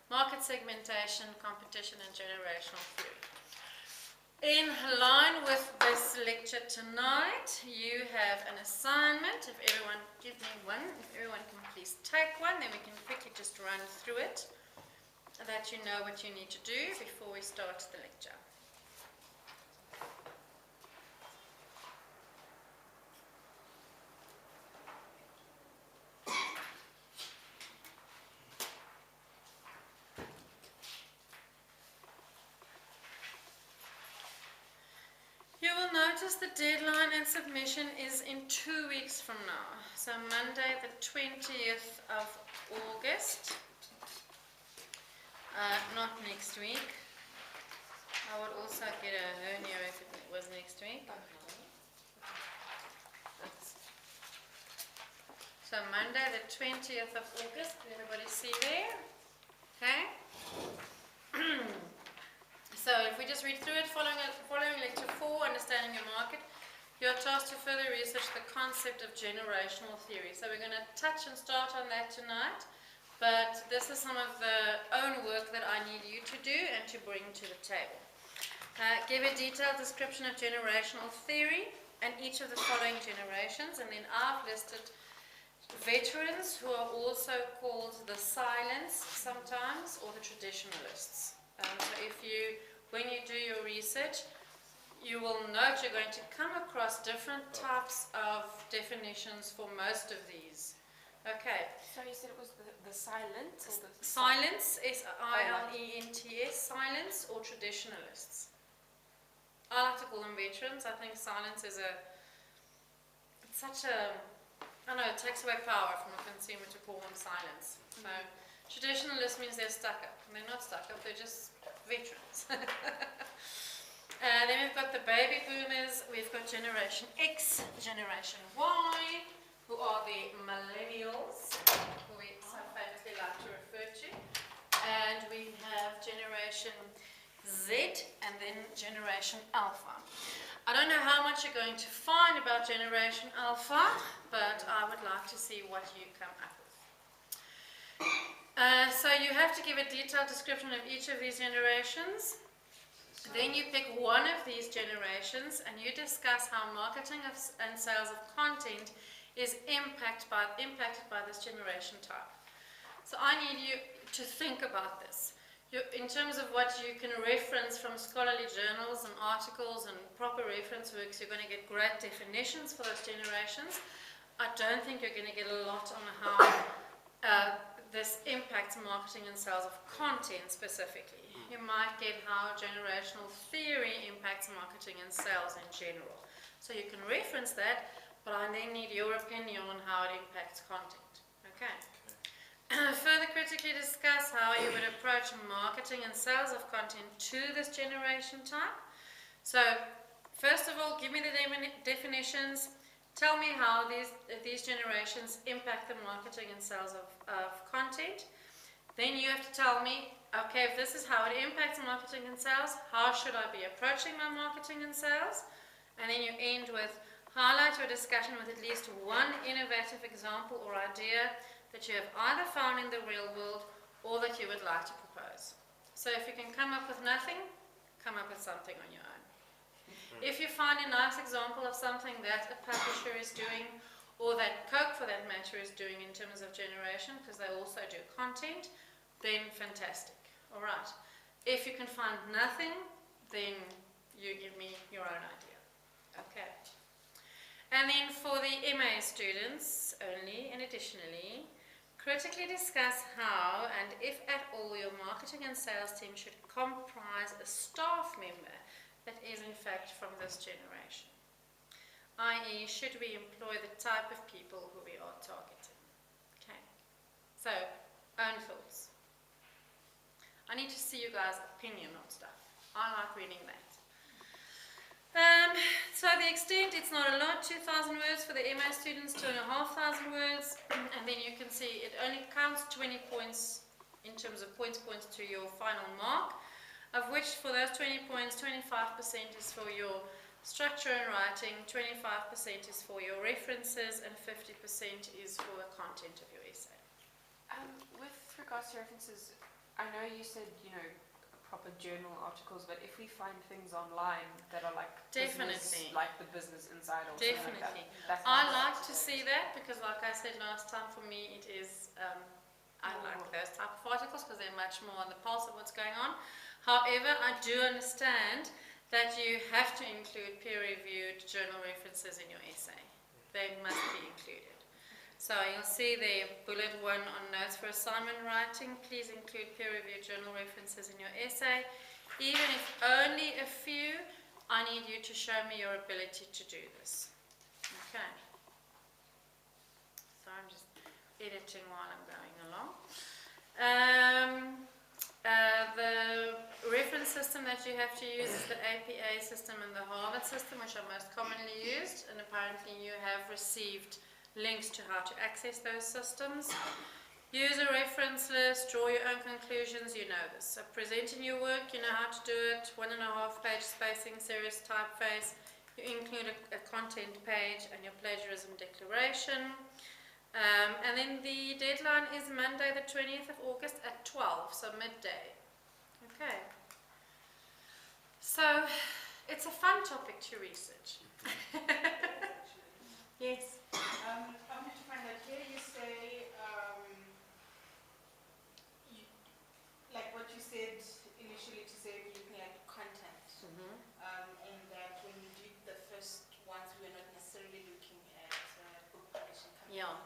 market segmentation, competition and generational theory. In line with this lecture tonight, you have an assignment. If everyone, give me one, if everyone can please take one, then we can quickly just run through it, so that you know what you need to do before we start the lecture. You will notice the deadline and submission is in 2 weeks from now. So Monday the 20th of August, not next week. I would also get a hernia if it was next week. So Monday the 20th of August, can everybody see there? Okay. So if we just read through it, following lecture 4, Understanding Your Market, you are tasked to further research the concept of generational theory. So we're going to touch and start on that tonight, but this is some of the own work that I need you to do and to bring to the table. Give a detailed description of generational theory and each of the following generations, and then I've listed veterans who are also called the silents sometimes, or the traditionalists. So when you do your research, you will note you're going to come across different types of definitions for most of these. Okay. So you said it was the silent? Or the silents, S-I-L-E-N-T-S, silents or traditionalists. I like to call them veterans. I think silence is it's such a, I don't know, it takes away power from a consumer to call them silents. So traditionalist means they're stuck up. And they're not stuck up, they're just veterans. Then we've got the baby boomers, we've got Generation X, Generation Y, who are the millennials, who we so famously like to refer to. And we have Generation Z and then Generation Alpha. I don't know how much you're going to find about Generation Alpha, but I would like to see what you come up with. So you have to give a detailed description of each of these generations. Then you pick one of these generations and you discuss how marketing and sales of content is impacted by this generation type. So I need you to think about this. In terms of what you can reference from scholarly journals and articles and proper reference works, you're going to get great definitions for those generations. I don't think you're going to get a lot on how this impacts marketing and sales of content specifically. You might get how generational theory impacts marketing and sales in general. So you can reference that, but I then need your opinion on how it impacts content. Okay. Further critically discuss how you would approach marketing and sales of content to this generation type. So first of all, give me the definitions. Tell me how these generations impact the marketing and sales of content. Then you have to tell me, okay, if this is how it impacts marketing and sales, how should I be approaching my marketing and sales? And then you end with highlight your discussion with at least one innovative example or idea that you have either found in the real world or that you would like to propose. So if you can come up with nothing, come up with something on your own. If you find a nice example of something that a publisher is doing, or that Coke for that matter is doing in terms of generation, because they also do content, then fantastic. Alright. If you can find nothing, then you give me your own idea. Okay. And then for the MA students only and additionally, critically discuss how and if at all your marketing and sales team should comprise a staff member that is in fact from this generation. I.e., should we employ the type of people who we are targeting? Okay. So, own thoughts. I need to see you guys' opinion on stuff. I like reading that. So the extent, it's not a lot, 2,000 words for the MA students, 2,500 words, and then you can see it only counts 20 points in terms of points to your final mark, of which for those 20 points, 25% is for your structure and writing, 25% is for your references, and 50% is for the content of your essay. With regards to references, I know you said, proper journal articles, but if we find things online that are like Definitely. business, like the Business Insider or something like Definitely. that I kind of like to stuff. see that because, like I said last time, for me it is, I like those type of articles because they're much more on the pulse of what's going on. However, I do understand that you have to include peer-reviewed journal references in your essay. They must be included. So you'll see there, bullet 1 on notes for assignment writing. Please include peer-reviewed journal references in your essay. Even if only a few, I need you to show me your ability to do this. Okay. So I'm just editing while I'm going along. The reference system that you have to use is the APA system and the Harvard system, which are most commonly used, and apparently you have received links to how to access those systems. Use a reference list, draw your own conclusions, you know this. So presenting your work, you know how to do it, 1.5 page spacing, serious typeface. You include a content page and your plagiarism declaration. And then the deadline is Monday the 20th of August at 12, so midday. Okay. So it's a fun topic to research. Yes. I wanted to find out here you say, like what you said initially to say you're looking at content, and that when you did the first ones, we were not necessarily looking at book publishing companies. Yeah.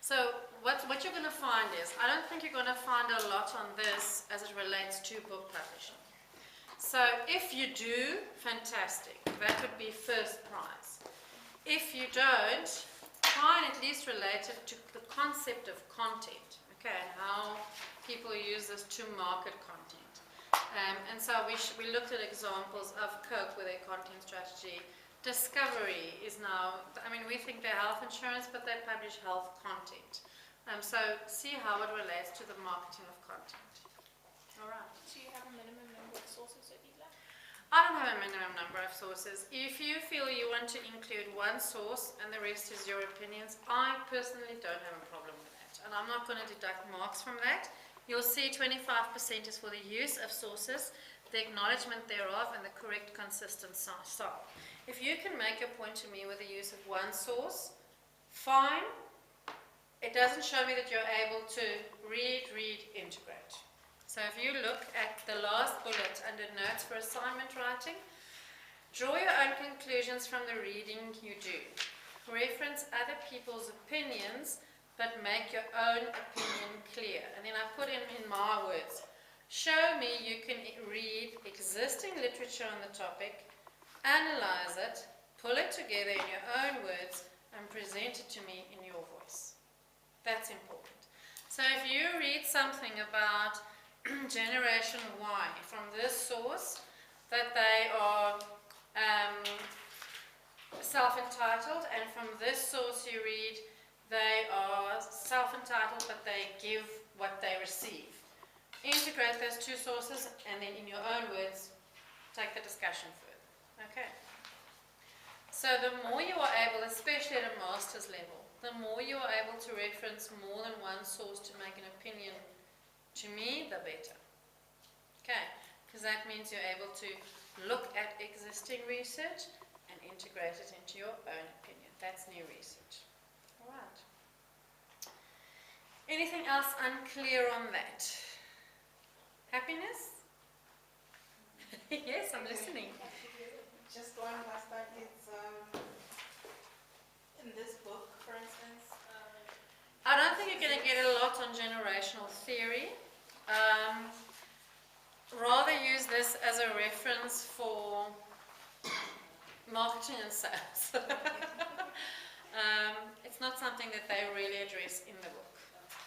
So what you're going to find is, I don't think you're going to find a lot on this as it relates to book publishing. So if you do, fantastic. That would be first prize. If you don't, try and at least relate it to the concept of content, okay, and how people use this to market content. And so we looked at examples of Coke with their content strategy. Discovery is now, we think they're health insurance, but they publish health content. So see how it relates to the marketing of content. All right. Do you have a minimum number of sources that you like? I don't have a minimum number of sources. If you feel you want to include one source and the rest is your opinions, I personally don't have a problem with that. And I'm not going to deduct marks from that. You'll see 25% is for the use of sources, the acknowledgement thereof, and the correct, consistent style. If you can make your point to me with the use of one source, fine. It doesn't show me that you're able to read, integrate. So if you look at the last bullet under notes for assignment writing, draw your own conclusions from the reading you do. Reference other people's opinions, but make your own opinion clear. And then I put in my words, show me you can read existing literature on the topic, analyze it, pull it together in your own words, and present it to me in your voice. That's important. So if you read something about Generation Y from this source, that they are self-entitled, and from this source you read they are self-entitled but they give what they receive. Integrate those two sources and then in your own words take the discussion further. Okay. So the more you are able, especially at a master's level, the more you are able to reference more than one source to make an opinion to me, the better. Okay, because that means you're able to look at existing research and integrate it into your own opinion. That's new research. All right. Anything else unclear on that? Happiness? Yes, I'm listening. Just one last thought is, in this book, for instance, I don't think you're going to get a lot on generational theory. Rather use this as a reference for marketing and sales. It's not something that they really address in the book.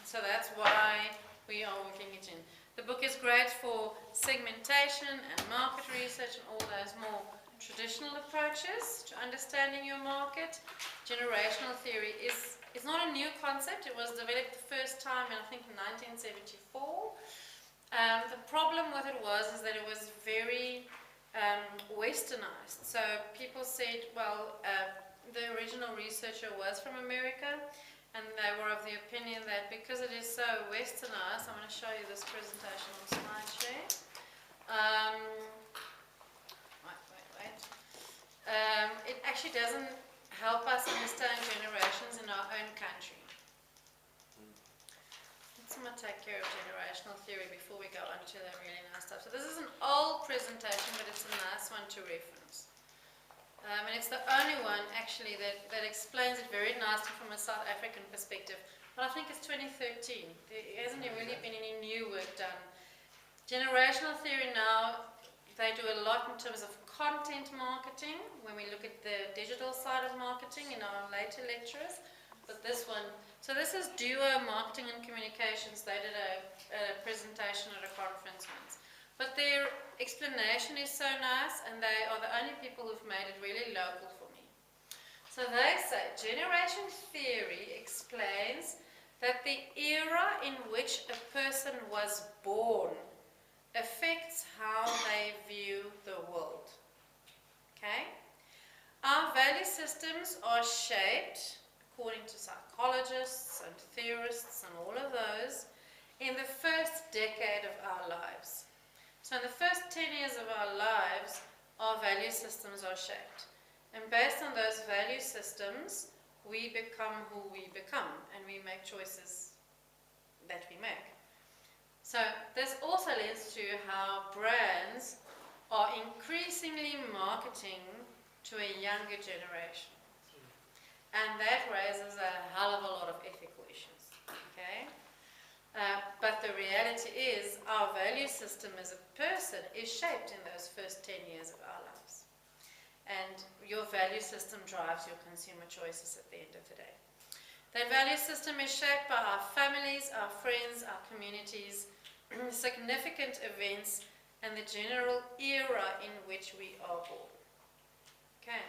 So that's why we are working it in. The book is great for segmentation and market research and all those more traditional approaches to understanding your market. Generational theory is not a new concept. It was developed the first time in, I think, 1974. The problem with it is that it was very westernized. So people said, well, the original researcher was from America, and they were of the opinion that because it is so westernized, I'm going to show you this presentation on wait. It actually doesn't help us understand generations in our own country. Let's not take care of generational theory before we go on to the really nice stuff. So this is an old presentation, but it's a nice one to reference. And it's the only one actually that explains it very nicely from a South African perspective. But I think it's 2013. There hasn't really been any new work done. Generational theory now, they do a lot in terms of content marketing, when we look at the digital side of marketing in our later lectures. But this one, so this is Duo Marketing and Communications. They did a presentation at a conference once. But their explanation is so nice, and they are the only people who've made it really local for me. So they say, generation theory explains that the era in which a person was born affects how they view the world. Okay? Our value systems are shaped, according to psychologists and theorists and all of those, in the first decade of our lives. So in the first 10 years of our lives, our value systems are shaped. And based on those value systems, we become who we become, and we make choices that we make. So this also leads to how brands are increasingly marketing to a younger generation. And that raises a hell of a lot of ethical issues. Okay? But the reality is our value system as a person is shaped in those first 10 years of our lives. And your value system drives your consumer choices at the end of the day. That value system is shaped by our families, our friends, our communities, significant events, and the general era in which we are born. Okay.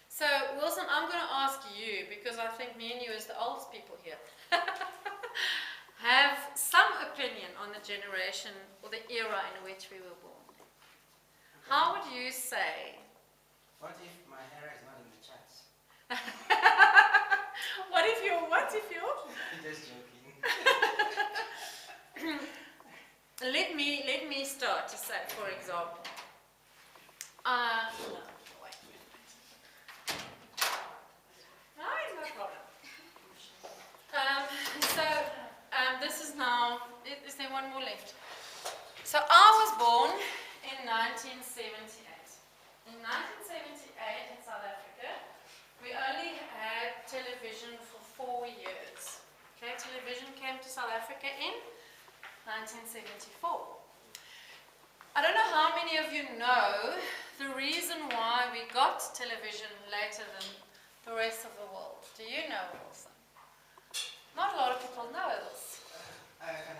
So, Wilson, I'm going to ask you, because I think me and you as the oldest people here have some opinion on the generation or the era in which we were born. How would you say? What if my hair is not in the charts? What if you're? Just joking. Let me start to say, for example. No, wait. No, no problem. This is now. Is there one more left? So I was born in 1978. In 1978 in South Africa, we only had television for 4 years. Okay, television came to South Africa in 1974. I don't know how many of you know the reason why we got television later than the rest of the world. Do you know, Wilson? Not a lot of people know this. And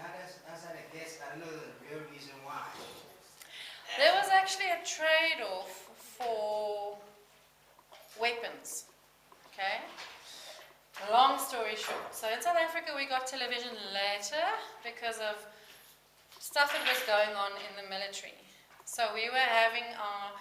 as I guess, I don't know the real reason why. There was actually a trade-off for weapons. Okay? Long story short. So in South Africa we got television later because of stuff that was going on in the military. So we were having our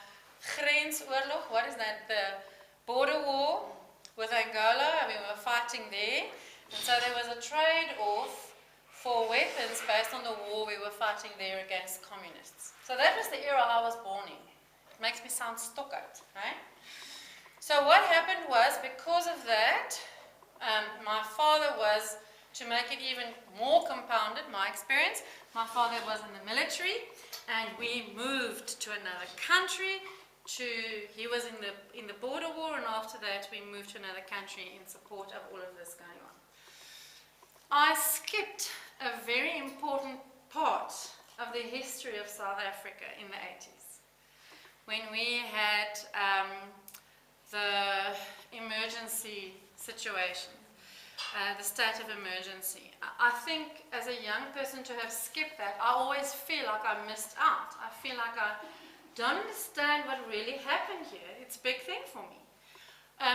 Grensoorlog, what is that? The border war with Angola, we were fighting there. And so there was a trade-off for weapons based on the war we were fighting there against communists. So that was the era I was born in. It makes me sound stock-out, right? So what happened was, because of that, my father was, to make it even more compounded, my experience, my father was in the military, and we moved to another country. He was in the border war, and after that we moved to another country in support of all of this going on. I skipped a very important part of the history of South Africa in the 80s, when we had the emergency situation, the state of emergency. I think as a young person to have skipped that, I always feel like I missed out. I feel like I don't understand what really happened here. It's a big thing for me.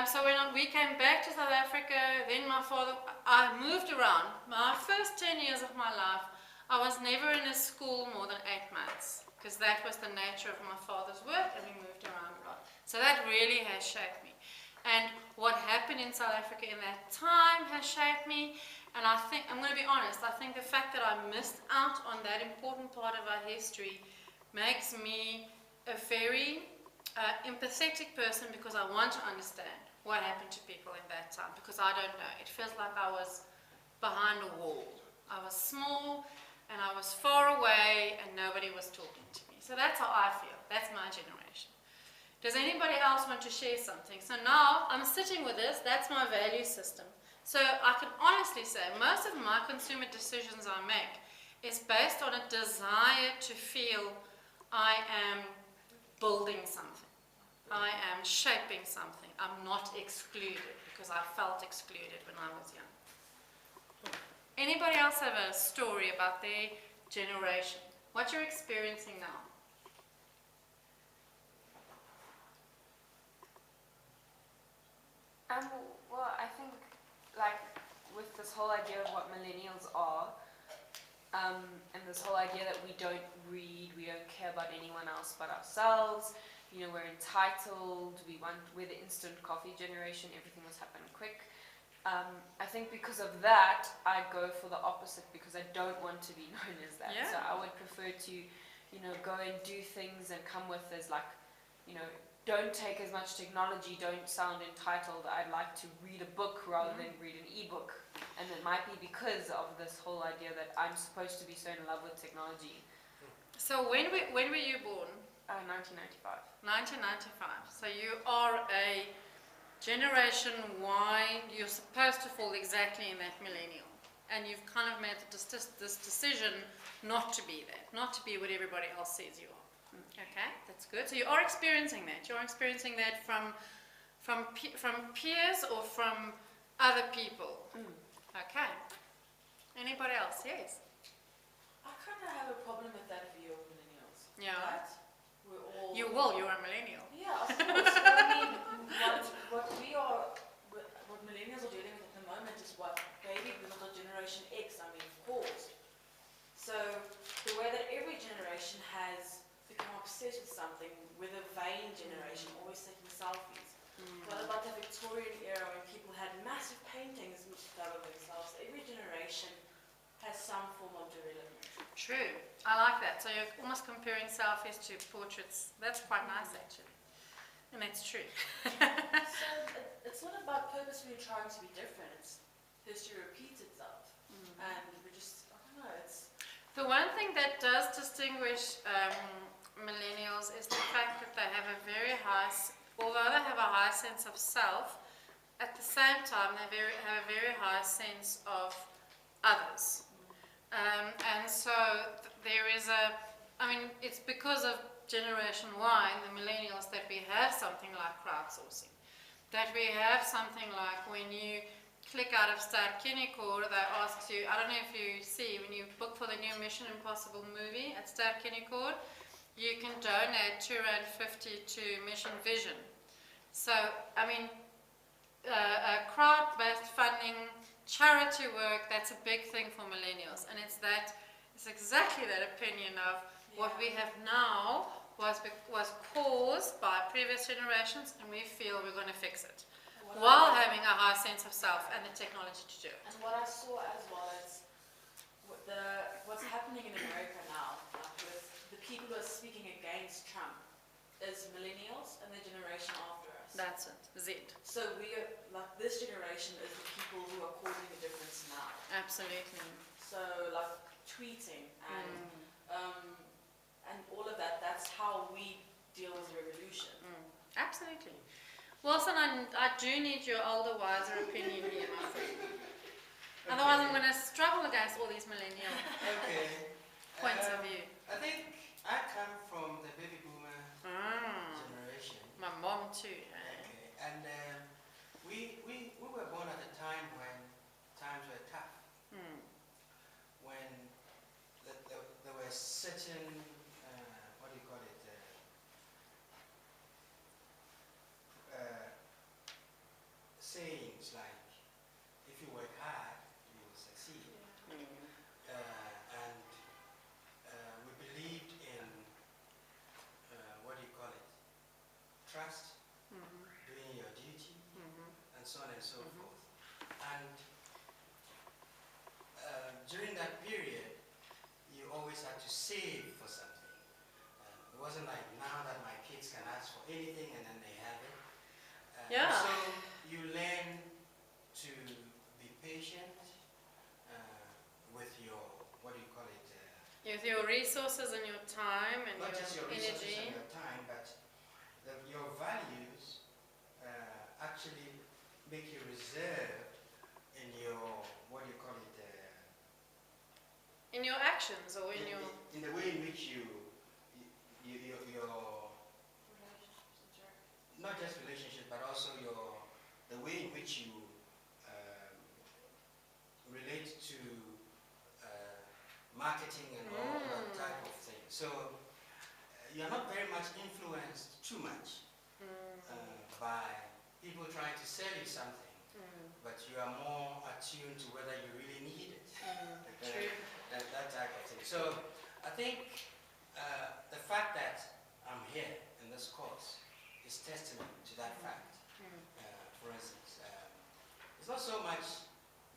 So when we came back to South Africa, then I moved around. My first 10 years of my life, I was never in a school more than 8 months, because that was the nature of my father's work, and we moved around a lot. So that really has shaped me. And what happened in South Africa in that time has shaped me. And I think, I'm going to be honest, I think the fact that I missed out on that important part of our history makes me a very empathetic person, because I want to understand what happened to people in that time, because I don't know. It feels like I was behind a wall. I was small and I was far away and nobody was talking to me. So that's how I feel. That's my generation. Does anybody else want to share something? So now I'm sitting with this. That's my value system. So I can honestly say most of my consumer decisions I make is based on a desire to feel I am building something. I am shaping something. I'm not excluded, because I felt excluded when I was young. Anybody else have a story about their generation? What you're experiencing now? Well, I think, like, with this whole idea of what millennials are, and this whole idea that we don't read, we don't care about anyone else but ourselves, you know, we're entitled, we're the instant coffee generation, everything must happen quick. I think because of that, I go for the opposite, because I don't want to be known as that. Yeah. So I would prefer to, you know, go and do things and come with as, like, you know, don't take as much technology, don't sound entitled. I'd like to read a book rather than read an e-book. And it might be because of this whole idea that I'm supposed to be so in love with technology. So when were you born? 1995. 1995. So you are a Generation Y. You're supposed to fall exactly in that millennial. And you've kind of made this decision not to be that, not to be what everybody else says you are. Okay, that's good. So you are experiencing that. You're experiencing that from peers or from other people. Okay. Anybody else? Yes. I kind of have a problem with that view of millennials. Yeah. That we're all. You will. You're a millennial. Yeah, of course. But I mean, what millennials are dealing with at the moment is what baby boomers or Generation X, I mean, caused. So the way that every generation has become obsessed with something, with a vain generation, always taking selfies. What about the Victorian era when people had massive paintings done of themselves? Every generation has some form of development. True. I like that. So you're almost comparing selfies to portraits. That's quite nice, actually. And that's true. So it's not about purposefully trying to be different. It's history repeats itself. And we just, I don't know, it's... The one thing that does distinguish millennials is the fact that they have a very high, although they have a high sense of self, at the same time they have a very high sense of others. And so there is it's because of Generation Y and the millennials that we have something like crowdsourcing. That we have something like when you click out of Ster-Kinekor, they ask you, I don't know if you see, when you book for the new Mission Impossible movie at Ster-Kinekor, you can donate R2.50 to Mission Vision. So, I mean, crowd-based funding, charity work, that's a big thing for millennials. And it's exactly that opinion of what we have now was caused by previous generations, and we feel we're going to fix it. While having a high sense of self and the technology to do it. And what I saw as well is what's happening in America now, like with the people who are speaking against Trump, is millennials and the generation after us. That's it, Z. So we are, like, this generation is the people who are causing the difference now. Absolutely. So like tweeting and all of that, that's how we deal with the revolution. Absolutely. Wilson, I do need your older, wiser opinion here, my friend. Otherwise I'm going to struggle against all these millennial points of view. I think I come from the baby boomer generation. My mom too. Okay. And we were born at a time when times were tough. When there were certain, what do you call it, sayings like, if you work hard, you will succeed. to save for something. It wasn't like now that my kids can ask for anything and then they have it. Yeah. So you learn to be patient with your, what do you call it? With your resources and your time and Not just your resources energy. and your time, but your values actually make you reserved in your, what do you call it? In your actions or in your... In the way in which your not just relationship, but also the way in which you relate to marketing and all that type of thing. So you're not very much influenced too much by people trying to sell you something, but you are more attuned to whether you really need it. True. That type of thing. So I think the fact that I'm here in this course is testament to that fact. For instance, it's not so much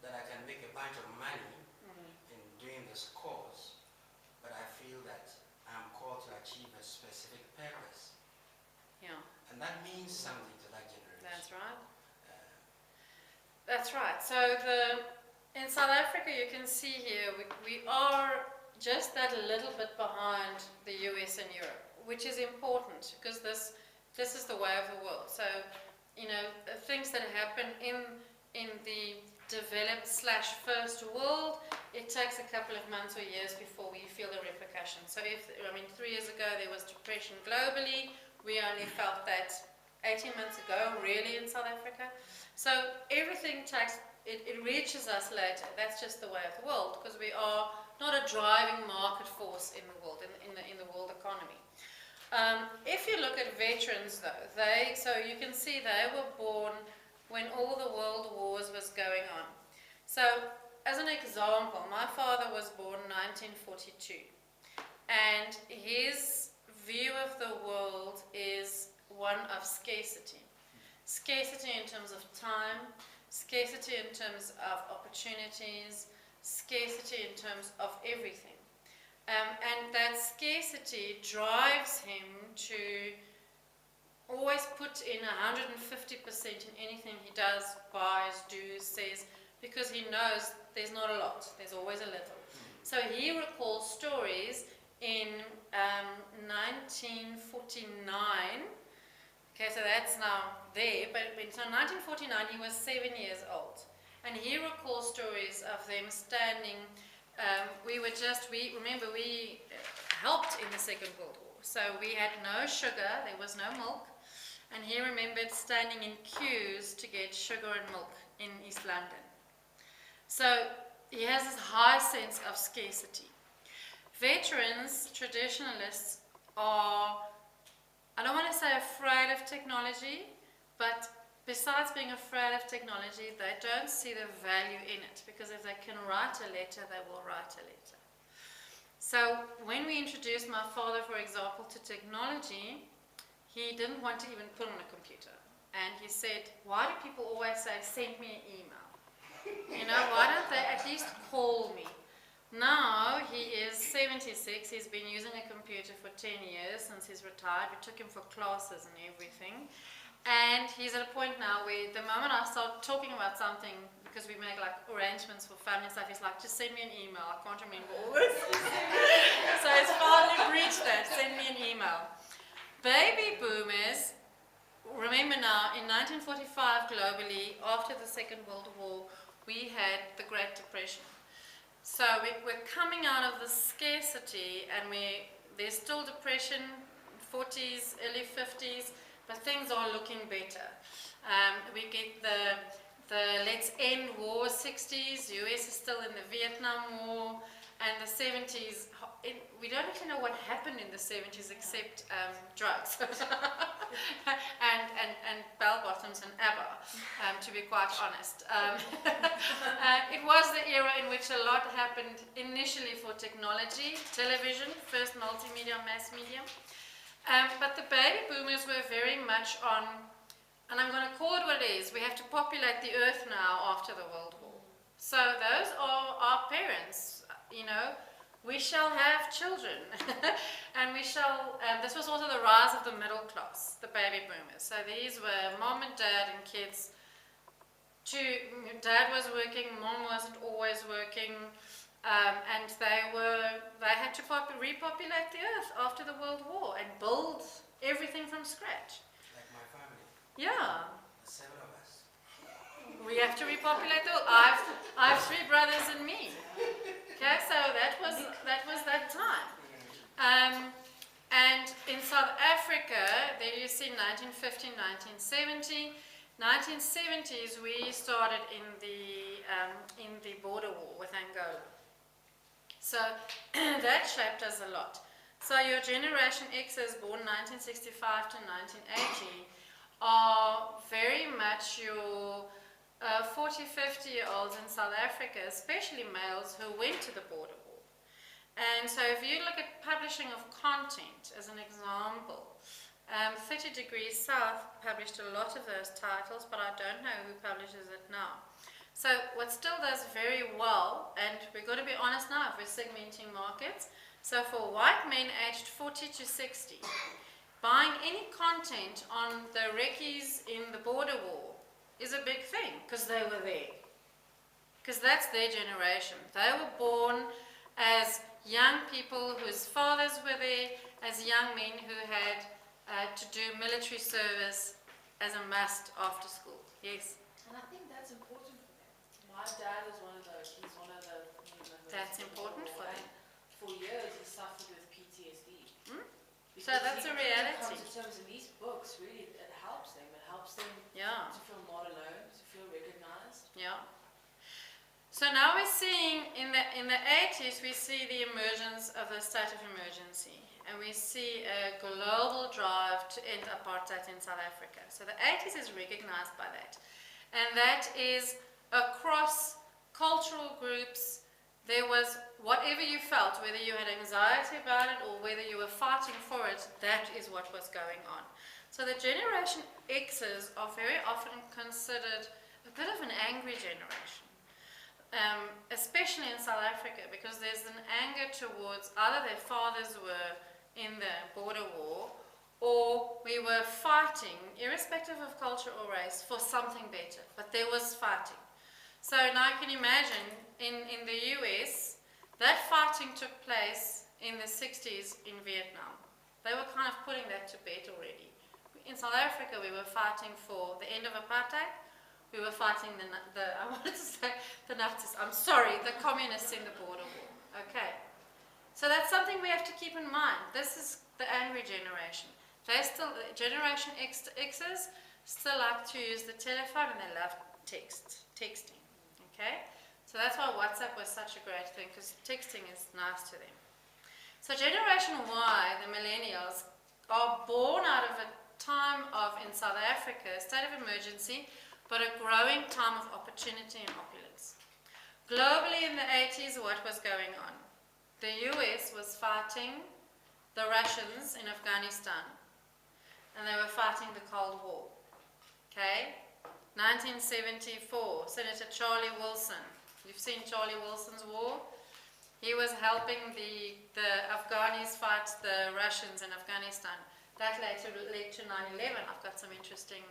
that I can make a bunch of money in doing this course, but I feel that I'm called to achieve a specific purpose. Yeah, And that means something to that generation. that's right. That's right. So in South Africa, you can see here, we are just that little bit behind the US and Europe, which is important because this is the way of the world. So, you know, the things that happen in the developed / first world, it takes a couple of months or years before we feel the repercussions. So 3 years ago there was depression globally. We only felt that 18 months ago, really, in South Africa. So everything it reaches us later. That's just the way of the world, because we are not a driving market force in the world, in the world economy. If you look at veterans, though, so you can see they were born when all the world wars was going on. So, as an example, my father was born in 1942, and his view of the world is one of scarcity. Scarcity in terms of time, scarcity in terms of opportunities, scarcity in terms of everything. And that scarcity drives him to always put in 150% in anything he does, buys, does, says, because he knows there's not a lot, there's always a little. So he recalls stories in 1949. Okay, so that's now there, but so in 1949 he was 7 years old, and he recalls stories of them standing. We helped in the Second World War, so we had no sugar, there was no milk, and he remembered standing in queues to get sugar and milk in East London. So he has this high sense of scarcity. Veterans, traditionalists, are, I don't want to say afraid of technology, but besides being afraid of technology, they don't see the value in it, because if they can write a letter, they will write a letter. So when we introduced my father, for example, to technology, he didn't want to even put on a computer. And he said, why do people always say, send me an email? You know, why don't they at least call me? Now he is 76, he's been using a computer for 10 years since he's retired. We took him for classes and everything. And he's at a point now where the moment I start talking about something, because we make like arrangements for family and stuff, he's like, just send me an email, I can't remember all this. So he's finally breached that, send me an email. Baby boomers, remember now, in 1945 globally, after the Second World War, we had the Great Depression. So we're coming out of the scarcity, and there's still depression, 40s, early 50s, but things are looking better. We get the let's end war 60s, US is still in the Vietnam War, and the 70s, we don't actually know what happened in the 70s except drugs and bell-bottoms and ABBA, to be quite honest. It was the era in which a lot happened initially for technology, television, first multimedia, mass media. But the baby boomers were very much on, and I'm going to call it what it is, we have to populate the earth now after the World War. So those are our parents, you know. we shall have children. And we shall, this was also the rise of the middle class, the baby boomers. So these were mom and dad and kids. Dad was working, mom wasn't always working, and they had to repopulate the earth after the World War and build everything from scratch. Like my family, Yeah. the 7 of us. We have to repopulate the. I have 3 brothers and me. Okay, so that was that time. And in South Africa, there you see 1950, 1970. 1970s, we started in the border war with Angola. So that shaped us a lot. So your Generation Xers born 1965 to 1980 are very much your 40, 50-year-olds in South Africa, especially males who went to the border war. And so if you look at publishing of content as an example, 30 Degrees South published a lot of those titles, but I don't know who publishes it now. So what still does very well, and we've got to be honest now if we're segmenting markets, so for white men aged 40 to 60, buying any content on the recce's in the border war is a big thing, because they were there. Because that's their generation. They were born as young people whose fathers were there, as young men who had to do military service as a must after school. Yes? And I think that's important for them. My dad is one of those, he's one of the... That's important for them. For years he suffered with PTSD. Hmm? Because So that's a reality. Come to terms in these books, really, it helps them. It helps them Yeah. to feel not alone, to feel recognized. Yeah. So now we're seeing, in the 80s, we see the emergence of the state of emergency. And we see a global drive to end apartheid in South Africa. So the 80s is recognized by that. And that is across cultural groups. There was whatever you felt, whether you had anxiety about it or whether you were fighting for it, that is what was going on. So the Generation Xers are very often considered a bit of an angry generation. Especially in South Africa, because there's an anger towards either their fathers were in the border war, or we were fighting, irrespective of culture or race, for something better. But there was fighting. So now you can imagine, in the US, that fighting took place in the 60s in Vietnam. They were kind of putting that to bed already. In South Africa, we were fighting for the end of apartheid. We were fighting I wanted to say the Nazis, I'm sorry, the communists in the border war. Okay. So that's something we have to keep in mind. This is the angry generation. Generation Xers still like to use the telephone and they love texting. Okay? So that's why WhatsApp was such a great thing, because texting is nice to them. So Generation Y, the millennials, are born out of a time of, in South Africa, a state of emergency, but a growing time of opportunity and opulence. Globally in the 80s, what was going on? The US was fighting the Russians in Afghanistan, and they were fighting the Cold War. Okay? 1974, Senator Charlie Wilson. You've seen Charlie Wilson's war? He was helping the Afghanis fight the Russians in Afghanistan. That later led to 9/11. I've got some interesting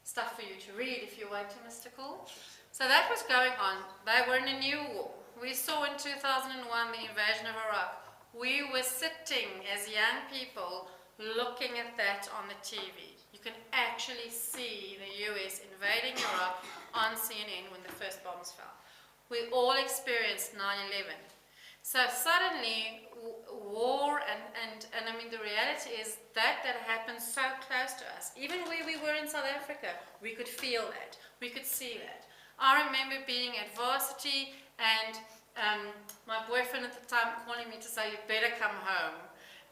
stuff for you to read if you want to, Mr. Cool. So that was going on. They were in a new war. We saw in 2001 the invasion of Iraq. We were sitting as young people looking at that on the TV. You can actually see the US invading Iraq on CNN when the first bombs fell. We all experienced 9/11. So suddenly, war and I mean, the reality is that happened so close to us. Even where we were in South Africa, we could feel that. We could see that. I remember being at varsity and my boyfriend at the time calling me to say, you better come home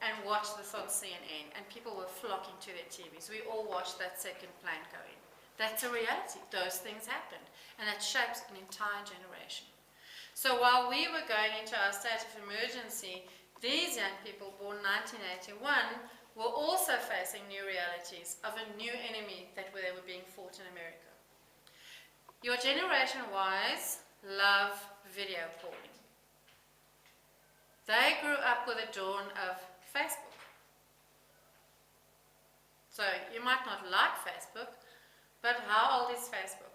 and watch this on CNN. And people were flocking to their TVs. We all watched that second plane go in. That's a reality. Those things happened. And that shapes an entire generation. So while we were going into our state of emergency, these young people born 1981 were also facing new realities of a new enemy that they were being fought in America. Your Generation Ys love video calling. They grew up with the dawn of Facebook. So you might not like Facebook, but how old is Facebook?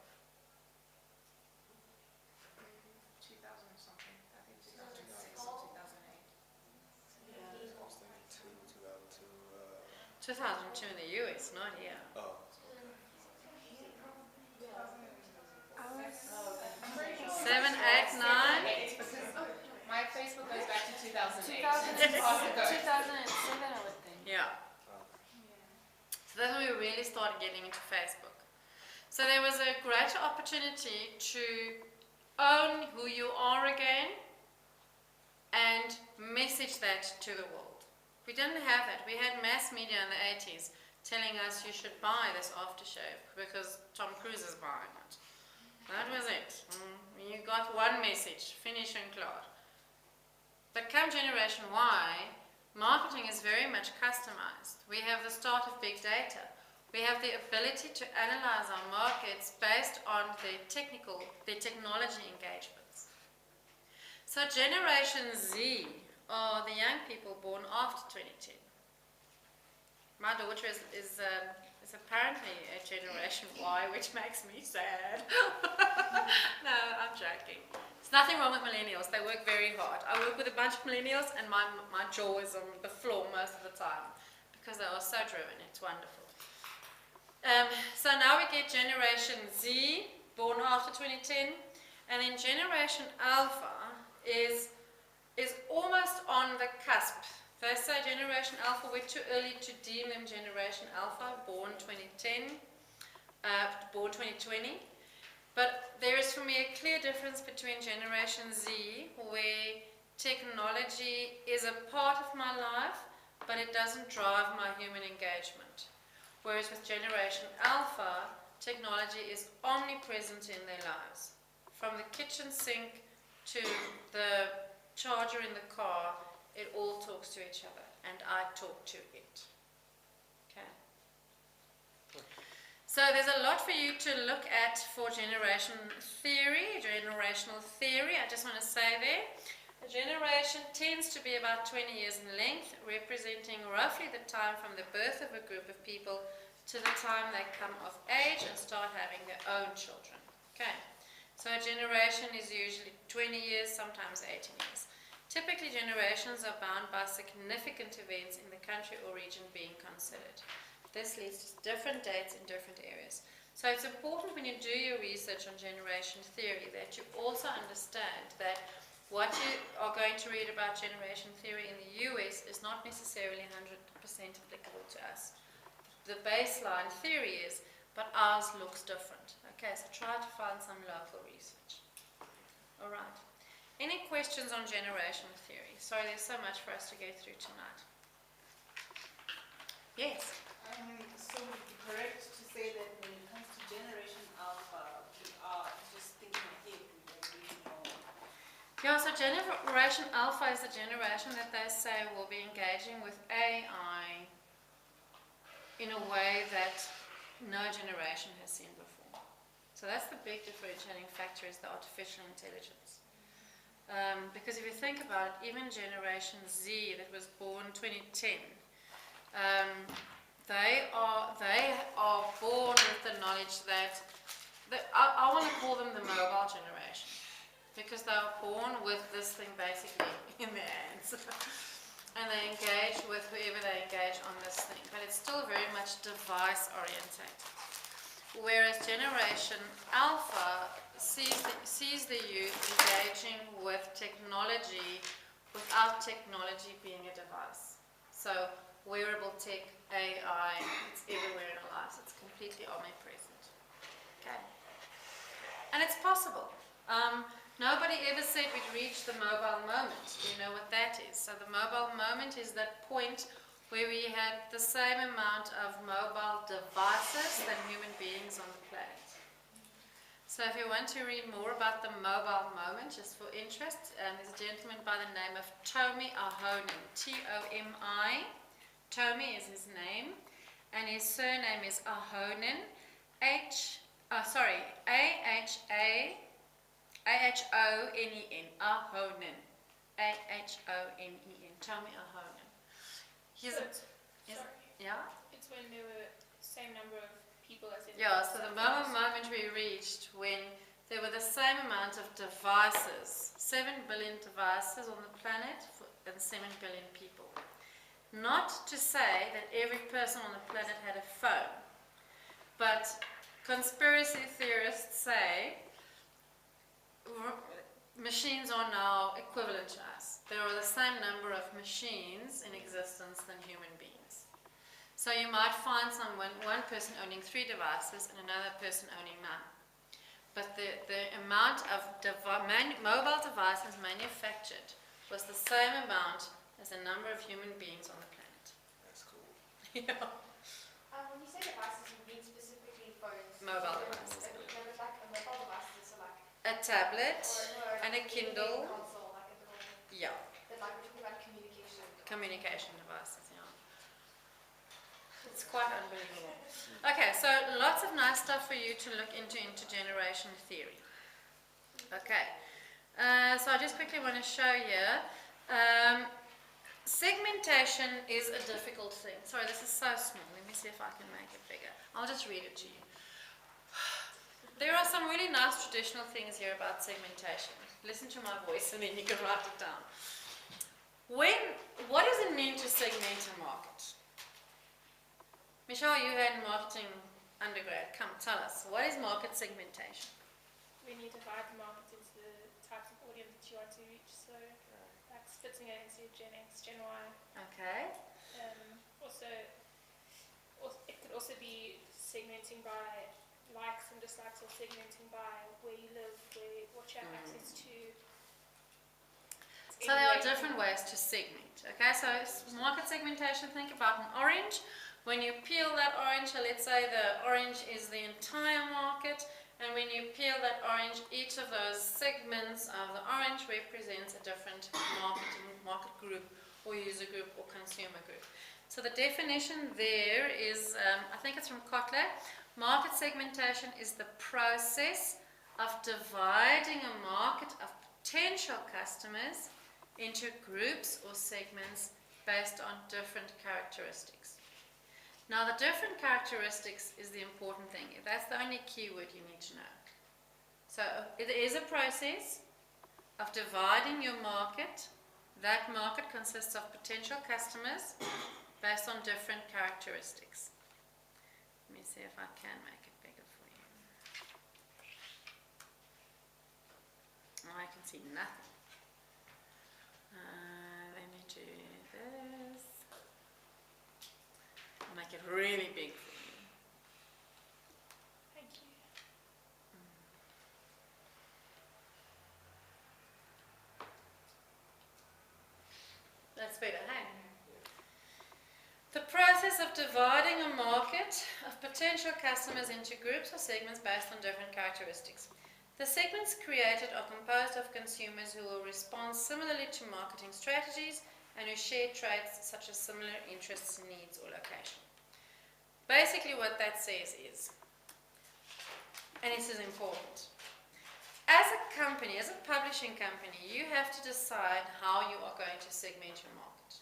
2000 or something. I think 2006 or 2008. 2002 in the US, not here. Oh. 7, 8, 9. My Facebook goes back to 2008. 2007, Ago. I would think. Yeah. So that's when we really started getting into Facebook. So there was a greater opportunity to own who you are again and message that to the world. We didn't have that. We had mass media in the 80s telling us you should buy this aftershave because Tom Cruise is buying it. That was it. You got one message, finish and clear. But come Generation Y, marketing is very much customized. We have the start of big data. We have the ability to analyze our markets based on the technology engagements. So Generation Z are the young people born after 2010. My daughter is apparently a Generation Y, which makes me sad. No, I'm joking. There's nothing wrong with millennials. They work very hard. I work with a bunch of millennials and my jaw is on the floor most of the time because they are so driven. It's wonderful. So now we get Generation Z, born after 2010, and then Generation Alpha is almost on the cusp. They say Generation Alpha, we're too early to deem them Generation Alpha, born 2010, born 2020. But there is for me a clear difference between Generation Z, where technology is a part of my life, but it doesn't drive my human engagement. Whereas with Generation Alpha, technology is omnipresent in their lives. From the kitchen sink to the charger in the car, it all talks to each other, and I talk to it. Okay. So there's a lot for you to look at for generational theory. I just want to say there, a generation tends to be about 20 years in length, representing roughly the time from the birth of a group of people to the time they come of age and start having their own children. Okay. So a generation is usually 20 years, sometimes 18 years. Typically, generations are bound by significant events in the country or region being considered. This leads to different dates in different areas. So it's important when you do your research on generation theory that you also understand that what you are going to read about generation theory in the US is not necessarily 100% applicable to us. The baseline theory is, but ours looks different. Okay, so try to find some local research. All right. Any questions on generation theory? Sorry, there's so much for us to go through tonight. Yes? So would it be correct to say that when it comes to Generation Alpha, we are just thinking ahead, we don't really know? Yeah, so Generation Alpha is the generation that they say will be engaging with AI in a way that no generation has seen before. So that's the big differentiating factor, is the artificial intelligence. Because if you think about it, even Generation Z that was born 2010, they are born with the knowledge that I want to call them the mobile generation, because they are born with this thing basically in their hands. And they engage with whoever they engage on this thing. But it's still very much device oriented. Whereas Generation Alpha sees the youth engaging with technology without technology being a device. So wearable tech, AI, it's everywhere in our lives. It's completely omnipresent. Okay. And it's possible. Nobody ever said we'd reach the mobile moment. You know what that is. So the mobile moment is that point where we had the same amount of mobile devices than human beings on the planet. So if you want to read more about the mobile moment, just for interest, there's a gentleman by the name of Tomi Ahonen, T-O-M-I. Tomi is his name, and his surname is Ahonen, A-H-O-N-E-N, Ahonen. Ahonen. Tommy Ahonen. He's So a, it's- is- sorry, yeah? it's when there were same number of people as in. Yeah, so the subclass. moment we reached when there were the same amount of devices, 7 billion devices on the planet and 7 billion people. Not to say that every person on the planet had a phone, but conspiracy theorists say machines are now equivalent to us. There are the same number of machines in existence than human beings. So you might find one person owning 3 devices and another person owning 9. But the amount of mobile devices manufactured was the same amount as the number of human beings on the planet. That's cool. Yeah. When you say devices, you mean specifically phones? Mobile devices. No, but like a mobile device is like A tablet or and a Kindle. console, like a little. Yeah, That like we're talking about communication. communication devices, yeah. It's quite unbelievable. Okay, so lots of nice stuff for you to look into intergeneration theory. Okay, so I just quickly want to show you. Segmentation is a difficult thing. Sorry, this is so small. Let me see if I can make it bigger. I'll just read it to you. There are some really nice traditional things here about segmentation. Listen to my voice and then you can write it down. What does it mean to segment a market? Michelle, you had marketing undergrad. Come, tell us. What is market segmentation? When you divide the market into the types of audience that you want to reach, so like splitting it into Gen X, Gen Y. Okay. Also, it could also be segmenting by likes and dislikes, or segmenting by where you live, what you have access to. So there are different ways to segment. Okay, so market segmentation, think about an orange. When you peel that orange, so let's say the orange is the entire market, and when you peel that orange, each of those segments of the orange represents a different market group or user group or consumer group. So the definition there is, I think it's from Kotler, market segmentation is the process of dividing a market of potential customers into groups or segments based on different characteristics. Now the different characteristics is the important thing. That's the only keyword you need to know. So it is a process of dividing your market. That market consists of potential customers based on different characteristics. Let me see if I can make it bigger for you. Oh, I can see nothing. Let me do this. I'll make it really big for you. Thank you. That's better, hey? The process of dividing a market of potential customers into groups or segments based on different characteristics. The segments created are composed of consumers who will respond similarly to marketing strategies and who share traits such as similar interests, needs, or location. Basically what that says is, and this is important, as a company, as a publishing company, you have to decide how you are going to segment your market.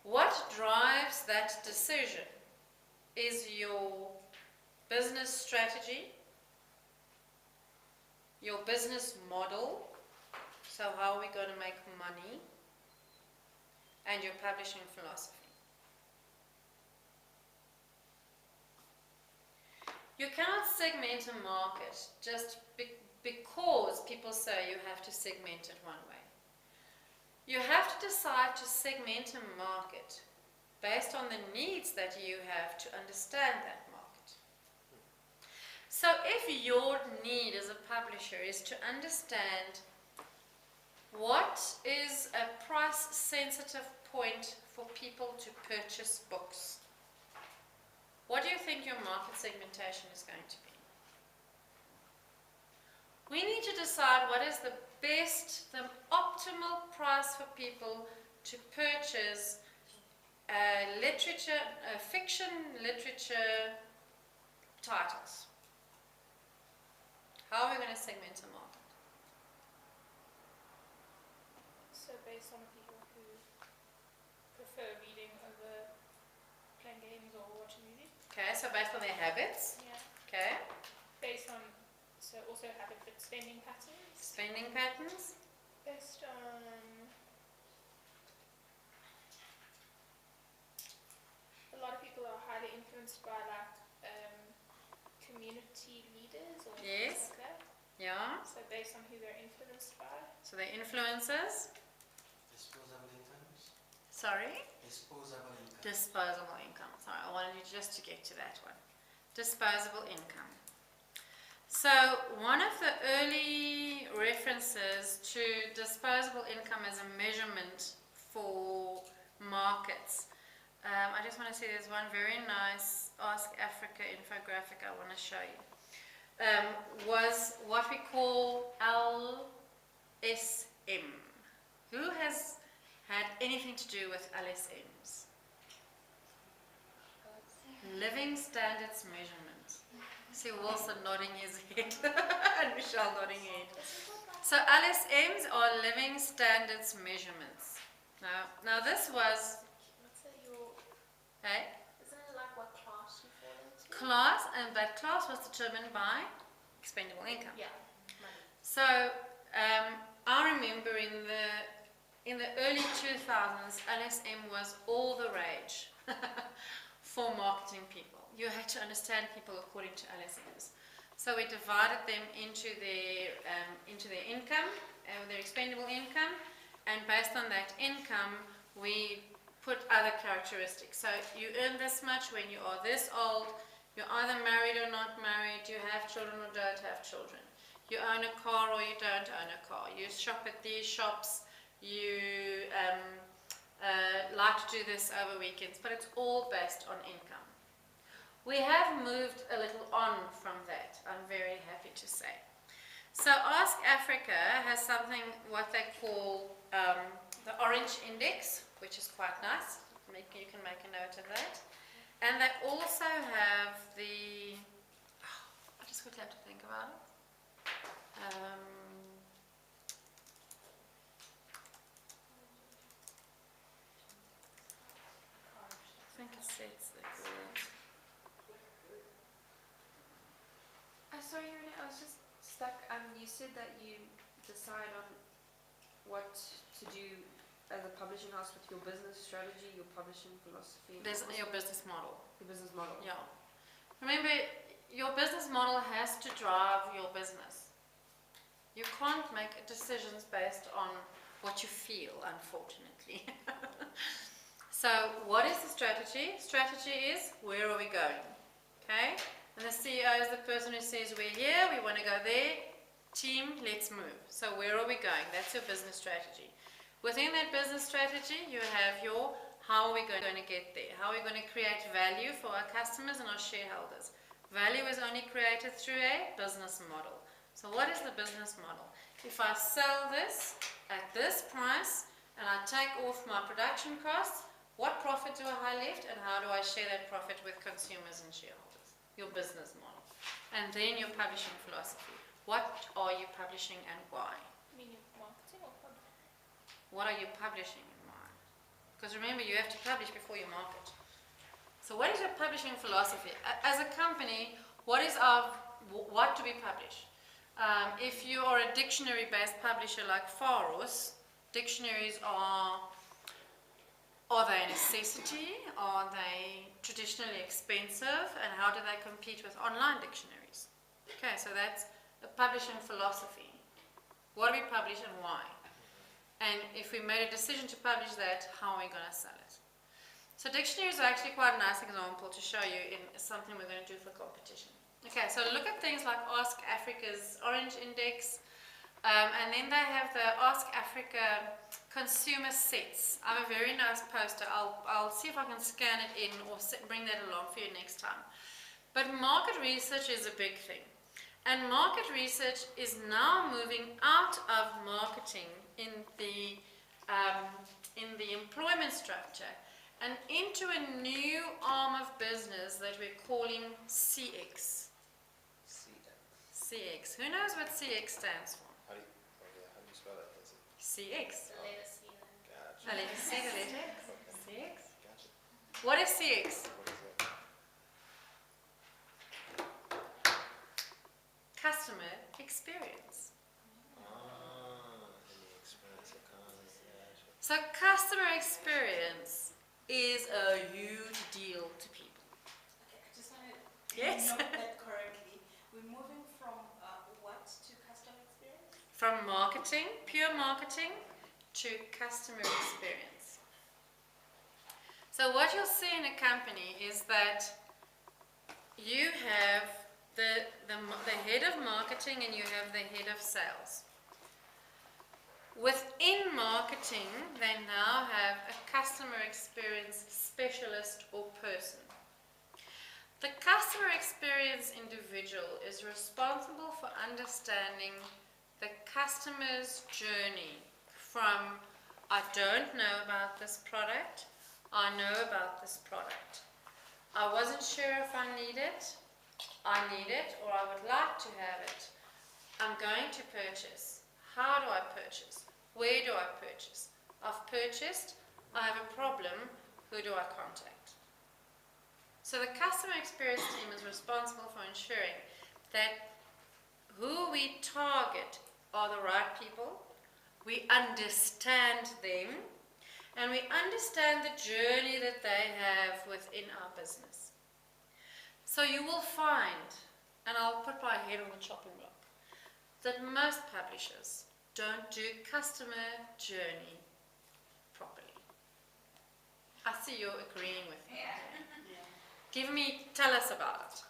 What drives that decision is your business strategy, your business model, so how are we going to make money, and your publishing philosophy. You cannot segment a market just because people say you have to segment it one way. You have to decide to segment a market based on the needs that you have to understand that market. So if your need as a publisher is to understand what is a price-sensitive point for people to purchase books, what do you think your market segmentation is going to be? We need to decide what is the best, the optimal price for people to purchase fiction literature titles. How are we going to segment a market? or watch a movie. Okay, so based on their habits. Yeah. Okay, Based on, so also habit, but spending patterns. spending patterns. Based on a lot of people are highly influenced by like community leaders or Yes. things like that. Yeah, So based on who they're influenced by. so they're influencers. Disposable incomes. Sorry? Disposable income. Disposable income. Sorry, I wanted you just to get to that one. Disposable income. So one of the early references to disposable income as a measurement for markets, I just want to say there's one very nice Ask Africa infographic I want to show you, was what we call LSM. Who has had anything to do with LSMs? Living Standards Measurement. See Wilson nodding his head and Michelle nodding her head. So LSMs are Living Standards Measurements. Now this was, What's that your, hey, isn't it like what class you fall into? class, and that class was determined by expendable income. Yeah, money. So I remember in the early 2000s, LSM was all the rage for marketing people. You had to understand people according to LSMs. So we divided them into their income, their expendable income, and based on that income, we put other characteristics. So you earn this much when you are this old. You're either married or not married. You have children or don't have children. You own a car or you don't own a car. You shop at these shops. You like to do this over weekends, but it's all based on income. We have moved a little on from that, I'm very happy to say. So Ask Africa has something what they call the Orange Index, which is quite nice. You can make a note of that. And they also have the, I just would have to think about it. I think it sets the word. Sorry, Irene, I was just stuck. You said that you decide on what to do as a publishing house with your business strategy, your publishing philosophy. There's your business model. Your business model. Yeah. Remember, your business model has to drive your business. You can't make decisions based on what you feel, unfortunately. So, what is the strategy? Strategy is, where are we going? Okay? And the CEO is the person who says, we're here, we want to go there. Team, let's move. So, where are we going? That's your business strategy. Within that business strategy, you have your, how are we going to get there? How are we going to create value for our customers and our shareholders? Value is only created through a business model. So what is the business model? If I sell this at this price and I take off my production costs, what profit do I have left and how do I share that profit with consumers and shareholders? Your business model. And then your publishing philosophy. What are you publishing and why? I mean, your marketing or publishing? What are you publishing and why? Because remember, you have to publish before you market. So what is your publishing philosophy? As a company, what do we publish? If you are a dictionary-based publisher like Pharos, dictionaries are they a necessity? Are they traditionally expensive? And how do they compete with online dictionaries? Okay, so that's a publishing philosophy. What do we publish and why? And if we made a decision to publish that, how are we going to sell it? So dictionaries are actually quite a nice example to show you in something we're going to do for competition. Okay, so look at things like Ask Africa's Orange Index, and then they have the Ask Africa consumer sets. I have a very nice poster. I'll see if I can scan it in or bring that along for you next time. But market research is a big thing. And market research is now moving out of marketing in the employment structure and into a new arm of business that we're calling CX. CX. Who knows what CX stands for? How do you spell it? Is it CX. The letter C then. gotcha? Now let's see the letter. CX. Gotcha. What is CX? What is it? So customer experience is a huge deal to people. Okay, I just want to Yes. note that correctly. We're moving from what to customer experience? From marketing, pure marketing, to customer experience. So what you'll see in a company is that you have the head of marketing and you have the head of sales. Within marketing, they now have a customer experience specialist or person. The customer experience individual is responsible for understanding the customer's journey from I don't know about this product, I know about this product. I wasn't sure if I need it, or I would like to have it. I'm going to purchase. How do I purchase? Where do I purchase? I've purchased, I have a problem, who do I contact? So the customer experience team is responsible for ensuring that who we target are the right people, we understand them, and we understand the journey that they have within our business. So you will find, and I'll put my head on the chopping block, that most publishers don't do customer journey properly. I see you're agreeing with me. Tell us about it.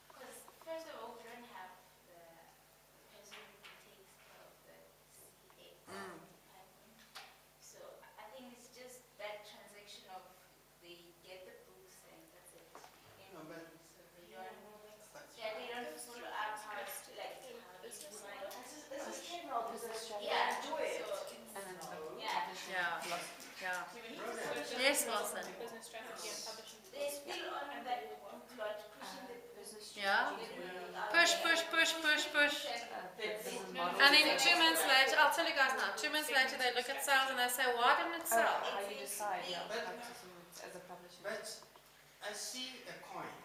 Because first of all, we don't have the person who takes care of the CX department. So I think it's just that transaction of they get the books and that's it. No, but- So they don't follow up how it's like Business how model. This is general business strategy. Yeah. Enjoy it. So And then Yeah. Yeah. We need to search Yes, up Wilson. business strategy and publishing. they're still on And that they will work. booklet, pushing the business Yeah. strategy. Push. And then 2 months later, I'll tell you guys now, 2 months later they look at sales and they say, why didn't it sell? How you decide, yeah, But- as a publisher. But I see a coin,